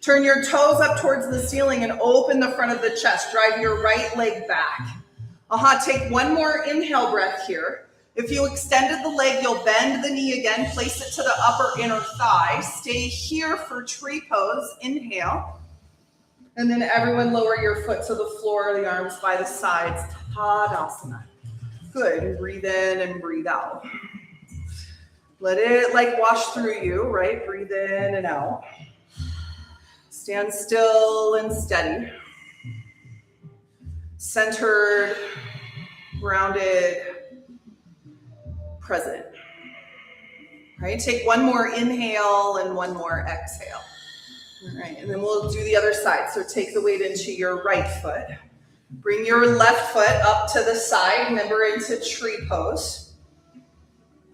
Turn your toes up towards the ceiling and open the front of the chest. Drive your right leg back. Take one more inhale breath here. If you extended the leg, you'll bend the knee again. Place it to the upper inner thigh. Stay here for tree pose. Inhale. And then everyone lower your foot to the floor, the arms by the sides. Tadasana. Good, and breathe in and breathe out. Let it wash through you, right? Breathe in and out. Stand still and steady. Centered, grounded, present. Right, take one more inhale and one more exhale. All right, and then we'll do the other side. So take the weight into your right foot. Bring your left foot up to the side, remember into tree pose.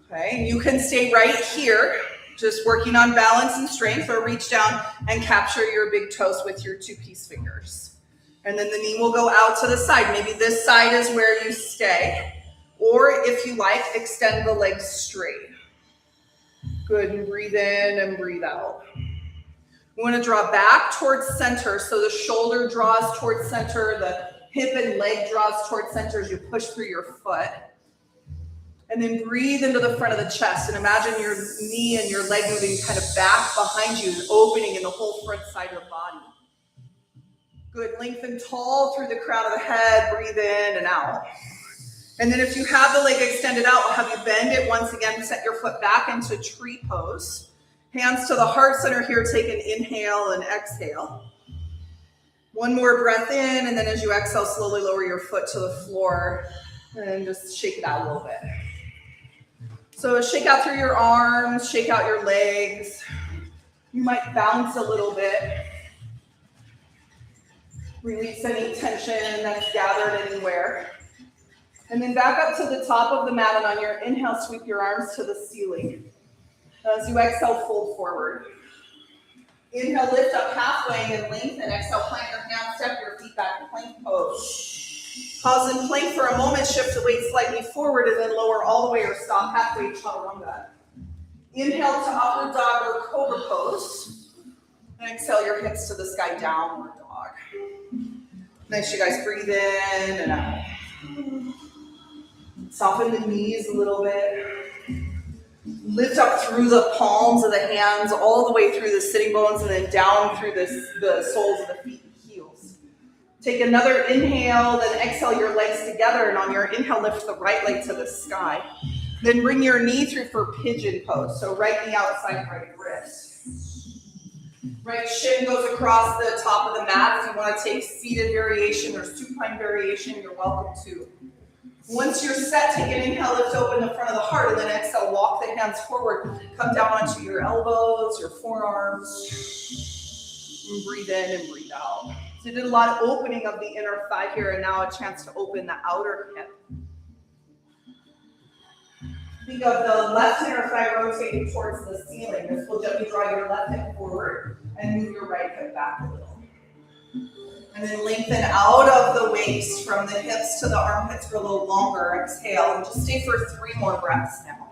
Okay, and you can stay right here, just working on balance and strength, or reach down and capture your big toes with your 2 peace fingers. And then the knee will go out to the side. Maybe this side is where you stay. Or if you like, extend the legs straight. Good, and breathe in and breathe out. We want to draw back towards center, so the shoulder draws towards center, the hip and leg draws towards center as you push through your foot. And then breathe into the front of the chest and imagine your knee and your leg moving kind of back behind you and opening in the whole front side of the body. Good, lengthen tall through the crown of the head, breathe in and out. And then if you have the leg extended out, I'll have you bend it once again, set your foot back into tree pose. Hands to the heart center here, take an inhale and exhale. One more breath in, and then as you exhale, slowly lower your foot to the floor and just shake it out a little bit. So shake out through your arms, shake out your legs. You might bounce a little bit. Release any tension that's gathered anywhere. And then back up to the top of the mat, and on your inhale, sweep your arms to the ceiling. As you exhale, fold forward. Inhale, lift up halfway and lengthen. Exhale, plant your hands, step your feet back, plank pose. Pause in plank for a moment, shift the weight slightly forward, and then lower all the way or stop halfway, chaturanga. Inhale to upward dog or cobra pose. And exhale your hips to the sky, downward dog. Nice, you guys breathe in and out. Soften the knees a little bit. Lift up through the palms of the hands, all the way through the sitting bones, and then down through the soles of the feet and heels. Take another inhale, then exhale your legs together, and on your inhale, lift the right leg to the sky. Then bring your knee through for pigeon pose. So right knee outside, right wrist. Right shin goes across the top of the mat. If you want to take seated variation or supine variation, you're welcome to. Once you're set, take an inhale, lift open the front of the heart, and then exhale, walk the hands forward. Come down onto your elbows, your forearms. And breathe in and breathe out. So you did a lot of opening of the inner thigh here, and now a chance to open the outer hip. Think of the left inner thigh rotating towards the ceiling. This will gently draw your left hip forward and move your right hip back a little. And then lengthen out of the waist from the hips to the armpits for a little longer. Exhale and just stay for 3 more breaths now.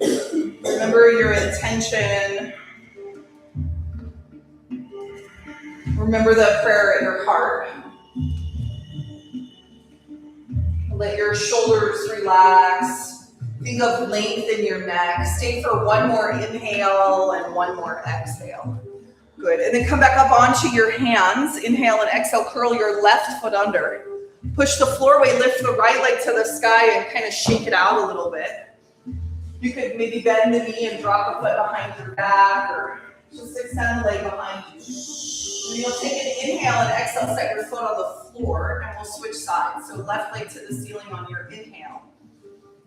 Remember your intention. Remember the prayer at your heart. Let your shoulders relax. Think of length in your neck. Stay for 1 more inhale and 1 more exhale. Good. And then come back up onto your hands. Inhale and exhale. Curl your left foot under. Push the floor away. Lift the right leg to the sky and kind of shake it out a little bit. You could maybe bend the knee and drop a foot behind your back, or just extend the leg behind you. And you'll take an inhale and exhale. Set your foot on the floor, and we'll switch sides. So left leg to the ceiling on your inhale.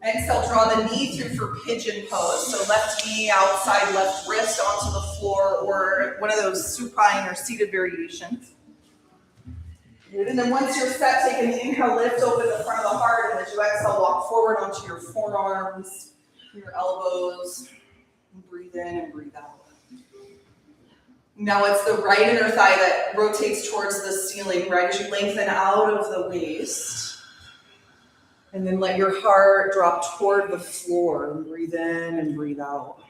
Exhale, draw the knee through for pigeon pose. So left knee outside, left wrist onto the floor, or one of those supine or seated variations. Good. And then once you're set, take an inhale, lift open the front of the heart, and as you exhale, walk forward onto your forearms, your elbows, and breathe in and breathe out. Now it's the right inner thigh that rotates towards the ceiling, right as you lengthen out of the waist. And then let your heart drop toward the floor and breathe in and breathe out.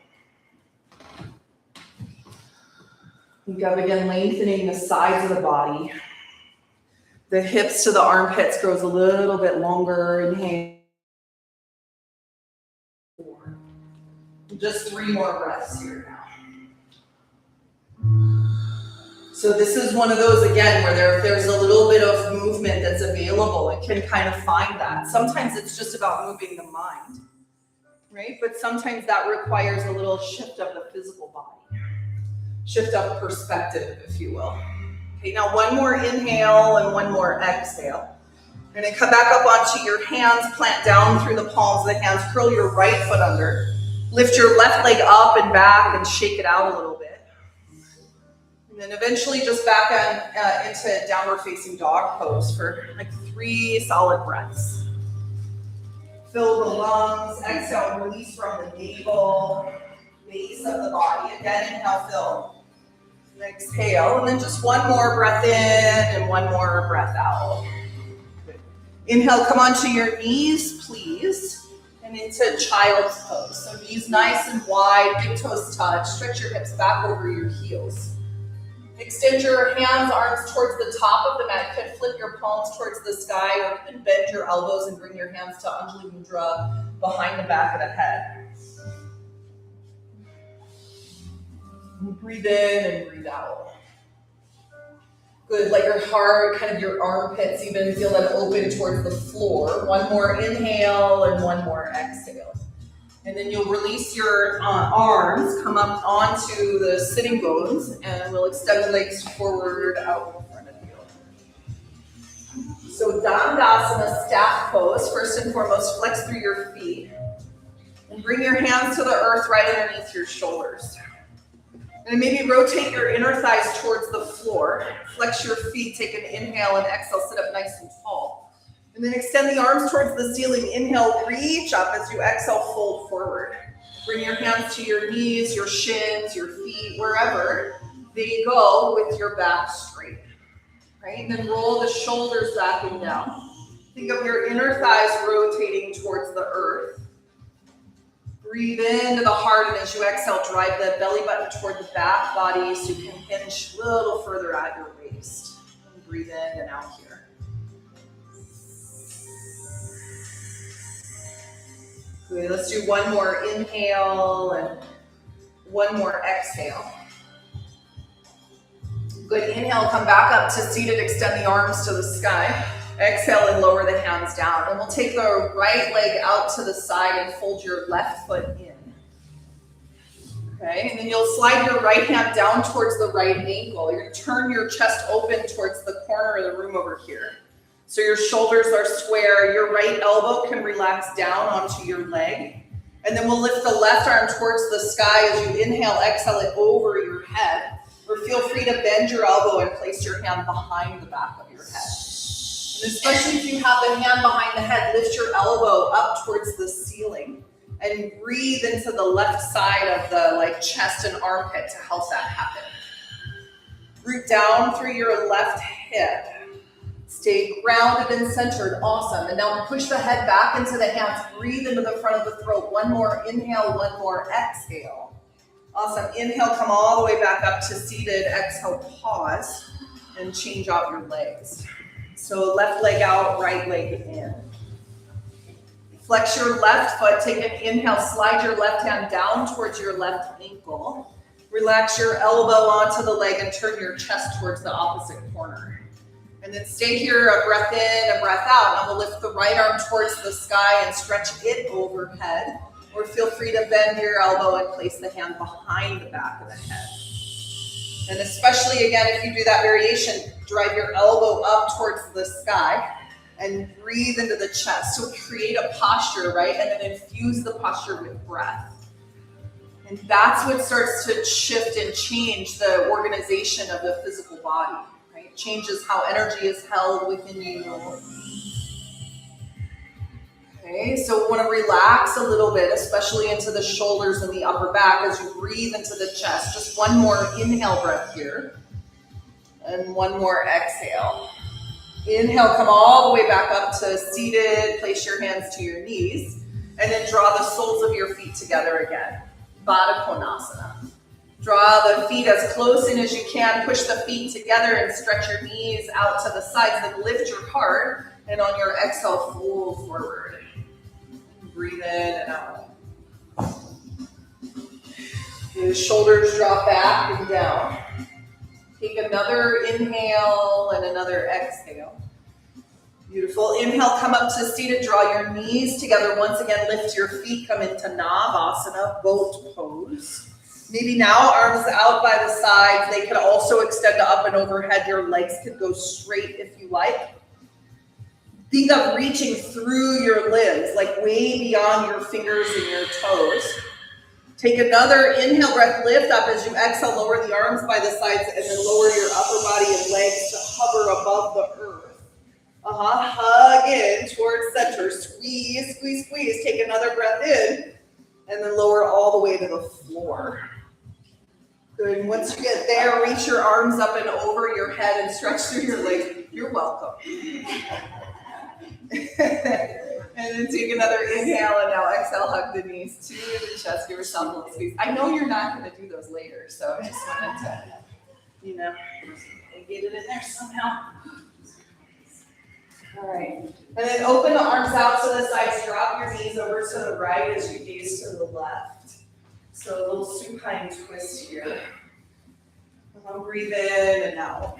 Think of again lengthening the sides of the body. The hips to the armpits grows a little bit longer. Inhale. Just 3 more breaths here now. So this is one of those, again, where if there's a little bit of movement that's available, it can kind of find that. Sometimes it's just about moving the mind, right? But sometimes that requires a little shift of the physical body, shift of perspective, if you will. Okay, now 1 more inhale and 1 more exhale. And then come back up onto your hands, plant down through the palms of the hands, curl your right foot under, lift your left leg up and back and shake it out a little bit. And then eventually just back into downward facing dog pose for like 3 solid breaths. Fill the lungs, exhale, release from the navel, base of the body. Again, inhale, fill. And exhale, and then just 1 more breath in and 1 more breath out. Good. Inhale, come onto your knees, please, and into child's pose. So knees nice and wide, big toes touch. Stretch your hips back over your heels. Extend your hands, arms towards the top of the mat. You can flip your palms towards the sky, or you can bend your elbows and bring your hands to Anjali Mudra behind the back of the head. Breathe in and breathe out. Good, let your heart, kind of your armpits even feel them open towards the floor. One more inhale and one more exhale. And then you'll release your arms, come up onto the sitting bones, and we'll extend the legs forward out in front of you. So Dandasana, staff pose. First and foremost, flex through your feet. And bring your hands to the earth right underneath your shoulders. And maybe rotate your inner thighs towards the floor. Flex your feet, take an inhale and exhale, sit up nice and tall. And then extend the arms towards the ceiling. Inhale, reach up. As you exhale, fold forward. Bring your hands to your knees, your shins, your feet, wherever they go with your back straight. Right? And then roll the shoulders back and down. Think of your inner thighs rotating towards the earth. Breathe into the heart, and as you exhale, drive the belly button toward the back body so you can hinge a little further at your waist. And breathe in and out here. Good, let's do one more inhale and one more exhale. Good, inhale, come back up to seated, extend the arms to the sky. Exhale and lower the hands down. And we'll take the right leg out to the side and fold your left foot in. Okay, and then you'll slide your right hand down towards the right ankle. You're going to turn your chest open towards the corner of the room over here. So your shoulders are square. Your right elbow can relax down onto your leg. And then we'll lift the left arm towards the sky as you inhale, exhale it over your head. Or feel free to bend your elbow and place your hand behind the back of your head. And especially if you have the hand behind the head, lift your elbow up towards the ceiling and breathe into the left side of the chest and armpit to help that happen. Root down through your left hip. Stay grounded and centered. Awesome. And now push the head back into the hands. Breathe into the front of the throat. One more inhale, one more exhale. Awesome. Inhale, come all the way back up to seated. Exhale, pause and change out your legs. So left leg out, right leg in. Flex your left foot, take an inhale, slide your left hand down towards your left ankle. Relax your elbow onto the leg and turn your chest towards the opposite corner. And then stay here, a breath in, a breath out. Now we'll lift the right arm towards the sky and stretch it overhead. Or feel free to bend your elbow and place the hand behind the back of the head. And especially, again, if you do that variation, drive your elbow up towards the sky and breathe into the chest. So create a posture, right? And then infuse the posture with breath. And that's what starts to shift and change the organization of the physical body, right? It changes how energy is held within you. Okay, so we want to relax a little bit, especially into the shoulders and the upper back as you breathe into the chest. Just one more inhale breath here. And one more exhale. Inhale, come all the way back up to seated. Place your hands to your knees. And then draw the soles of your feet together again. Baddha Konasana. Draw the feet as close in as you can. Push the feet together and stretch your knees out to the sides. Then lift your heart. And on your exhale, fold forward. Breathe in and out. The shoulders drop back and down. Take another inhale and another exhale. Beautiful. Inhale, come up to seated. Draw your knees together. Once again, lift your feet. Come into Navasana, boat pose. Maybe now arms out by the sides. They could also extend up and overhead. Your legs could go straight if you like. Think of reaching through your limbs, like way beyond your fingers and your toes. Take another inhale breath, lift up as you exhale, lower the arms by the sides and then lower your upper body and legs to hover above the earth. Hug in towards center, squeeze, squeeze, squeeze. Take another breath in and then lower all the way to the floor. Good, and once you get there, reach your arms up and over your head and stretch through your legs. You're welcome. And then take another inhale and now exhale, hug the knees to the chest, give yourself a little squeeze. I know you're not going to do those later, so I just wanted to, get it in there somehow. All right. And then open the arms out to the sides, drop your knees over to the right as you gaze to the left. So a little supine twist here. And then breathe in and out.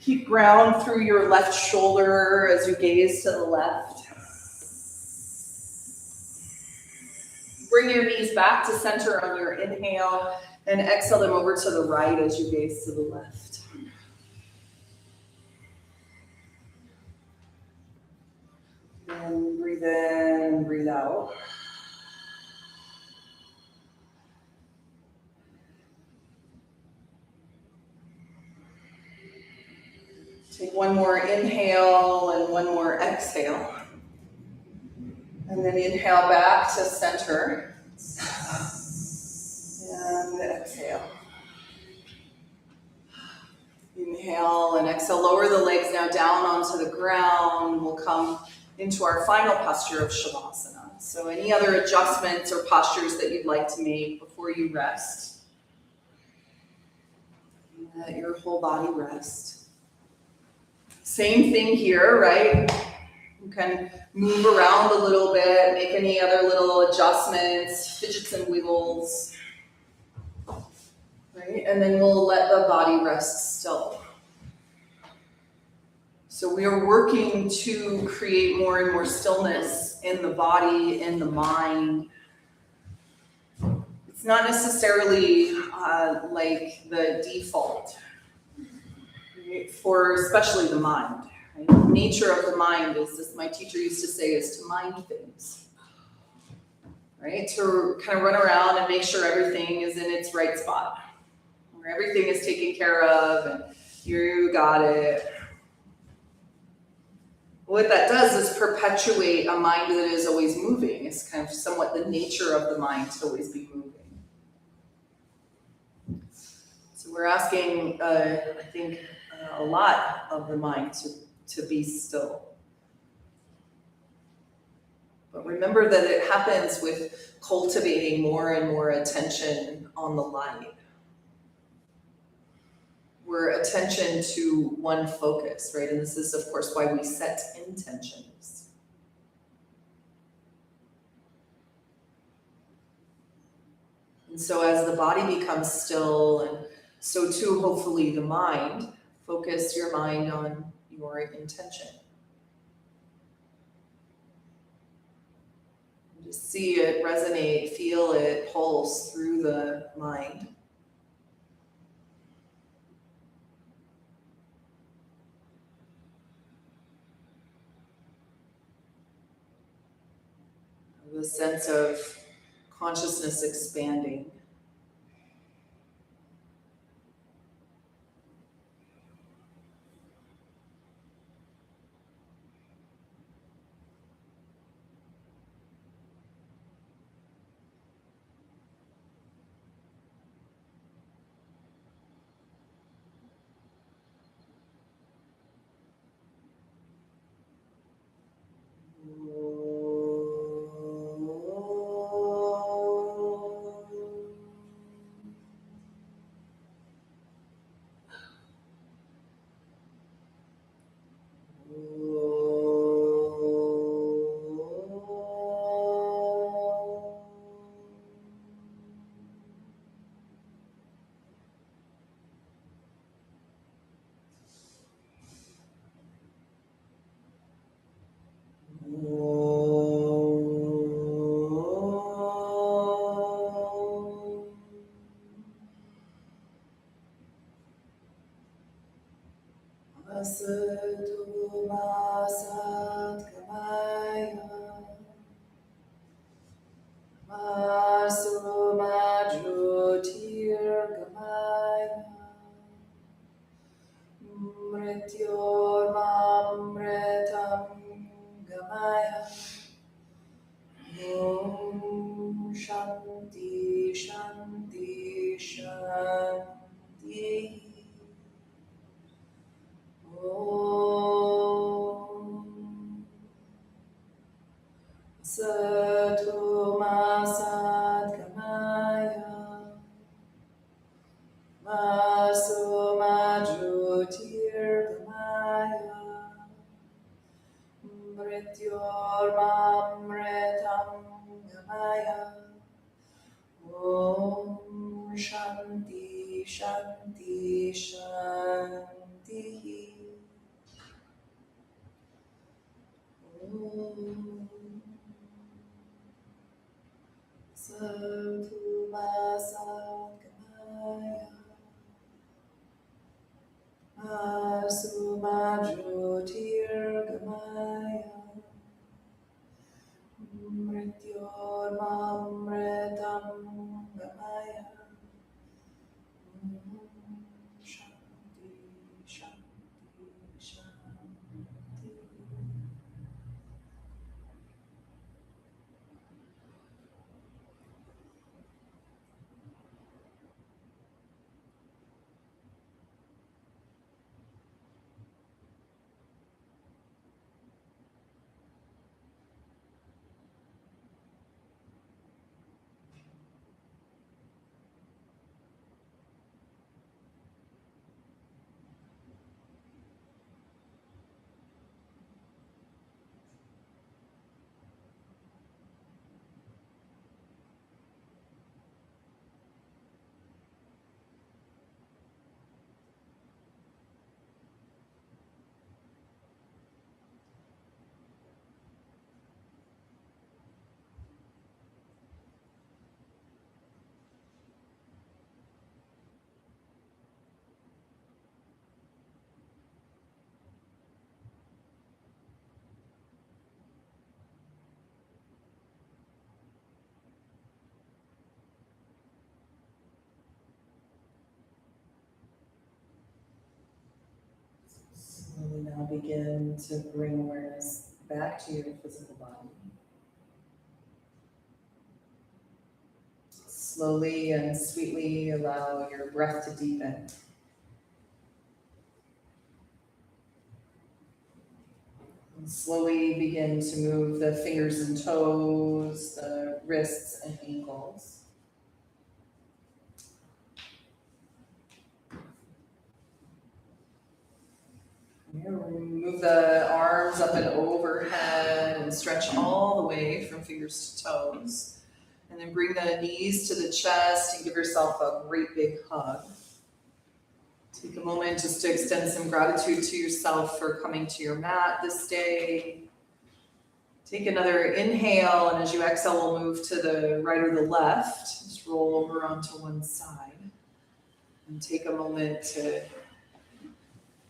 Keep ground through your left shoulder as you gaze to the left. Bring your knees back to center on your inhale and exhale them over to the right as you gaze to the left. And breathe in, breathe out. Take one more inhale and one more exhale. And then inhale back to center. And exhale. Inhale and exhale. Lower the legs now down onto the ground. We'll come into our final posture of Shavasana. So any other adjustments or postures that you'd like to make before you rest. Let your whole body rest. Same thing here, right? You can move around a little bit, make any other little adjustments, fidgets and wiggles. Right? And then we'll let the body rest still. So we are working to create more and more stillness in the body, in the mind. It's not necessarily like the default, right? For especially the mind. Right? The nature of the mind is, as my teacher used to say, is to mind things. Right? To kind of run around and make sure everything is in its right spot. Where everything is taken care of and you got it. What that does is perpetuate a mind that is always moving. It's kind of somewhat the nature of the mind to always be moving. So we're asking, I think, a lot of the mind to be still. But remember that it happens with cultivating more and more attention on the light. We're attention to one focus, right? And this is, of course, why we set intentions. And so as the body becomes still, and so too, hopefully, the mind, focus your mind on your intention. Just see it resonate, feel it pulse through the mind. The sense of consciousness expanding. Shanti, Shanti, Shanti. Om. Satoma Satgamaya. Masoma Jyotirgamaya. Mrityormamritam Gamaya. Om Shanti, Shanti, Shanti. Om Sarvama Satgamaya Asuma Jyotirgamaya Mrityormamritam Gamaya. Shanti, Shanti, Shanti. Slowly now begin to bring awareness back to your physical body. Slowly and sweetly allow your breath to deepen. And slowly begin to move the fingers and toes, the wrists and ankles. Move the arms up and overhead and stretch all the way from fingers to toes. And then bring the knees to the chest and give yourself a great big hug. Take a moment just to extend some gratitude to yourself for coming to your mat this day. Take another inhale, and as you exhale, we'll move to the right or the left. Just roll over onto one side. And take a moment to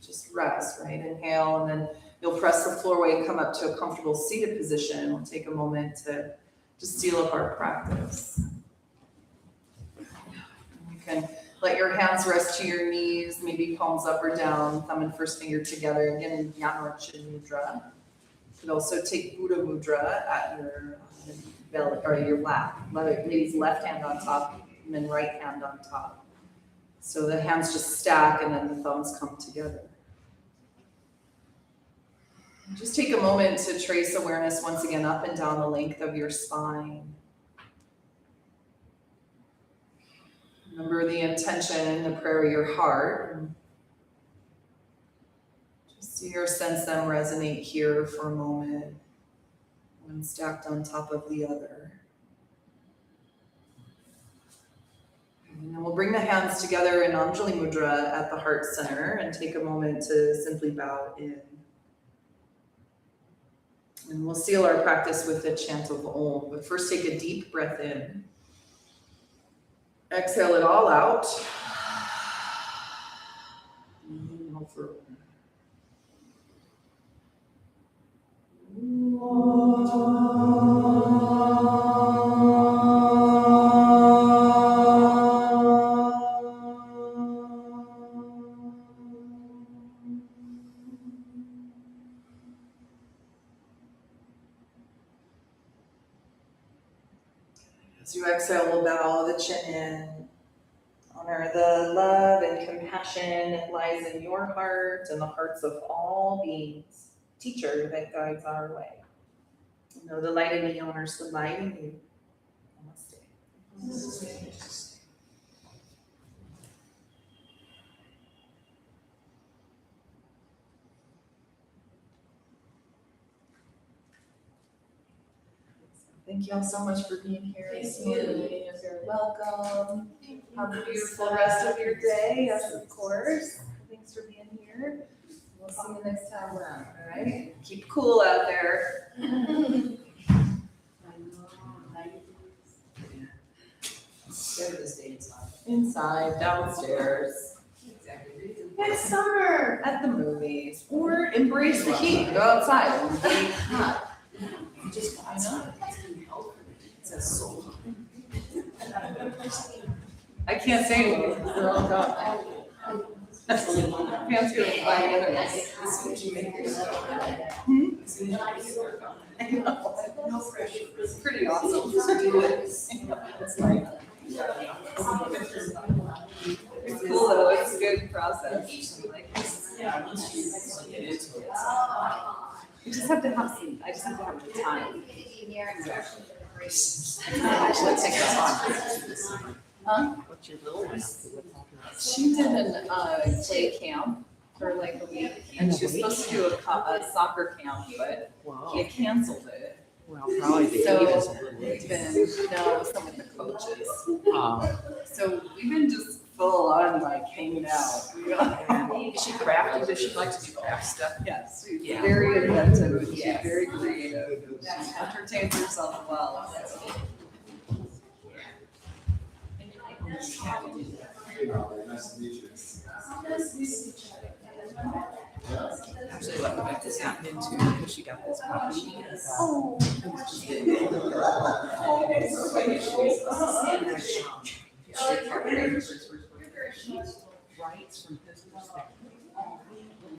just rest, right? Inhale, and then you'll press the floorway and come up to a comfortable seated position. We'll take a moment to just seal up our practice. You can let your hands rest to your knees, maybe palms up or down, thumb and first finger together, again in Jnana Mudra. You could also take Buddha Mudra at your belly or your lap. Maybe left hand on top and then right hand on top. So the hands just stack and then the thumbs come together. Just take a moment to trace awareness once again up and down the length of your spine. Remember the intention, the prayer of your heart. Just see or sense them resonate here for a moment, one stacked on top of the other. And then we'll bring the hands together in Anjali Mudra at the heart center and take a moment to simply bow in. And we'll seal our practice with the chant of Om. But first take a deep breath in. Exhale it all out. Inhale for as you exhale, we'll bow the chin in. Honor the love and compassion that lies in your heart and the hearts of all beings. Teacher that guides our way. Know the light in me honors the light in you. Namaste. Namaste. Thank you all so much for being here this Thank you. morning. You're very welcome. Have a beautiful rest of your day, yes, of course. Thanks for being here. We'll see you next time around, all right? Keep cool out there. Better to stay inside. Inside, downstairs. It's summer at the movies, or embrace the heat, go outside and be hot. You just got some. It's gonna help. It says soul. I can't say anything, they're all gone. Fancy with my enemies. As soon as you make yourself. Hmm? As soon as you make yourself. I know. No pressure. It's pretty awesome. Just do it. It's like, it's cool though, it's a good process. Like, Yeah, once you get into it. you just have to have some, I just have to have the time. Exactly. Actually take the time. Huh? What's your little one? She did an, play camp for like a week, and she was supposed to do a soccer camp, but Wow. he had canceled it. Well, probably the So heat is a little we've bit. been, no, some of the coaches. So we've been just full on like hanging out. You know? Is she crafty? Does she like to do craft stuff? Yes, she's Yeah. very inventive, she's Yes. very creative, she entertains herself well. Nice to meet you. Actually, what I've just gotten into because she got this puppy. Oh. She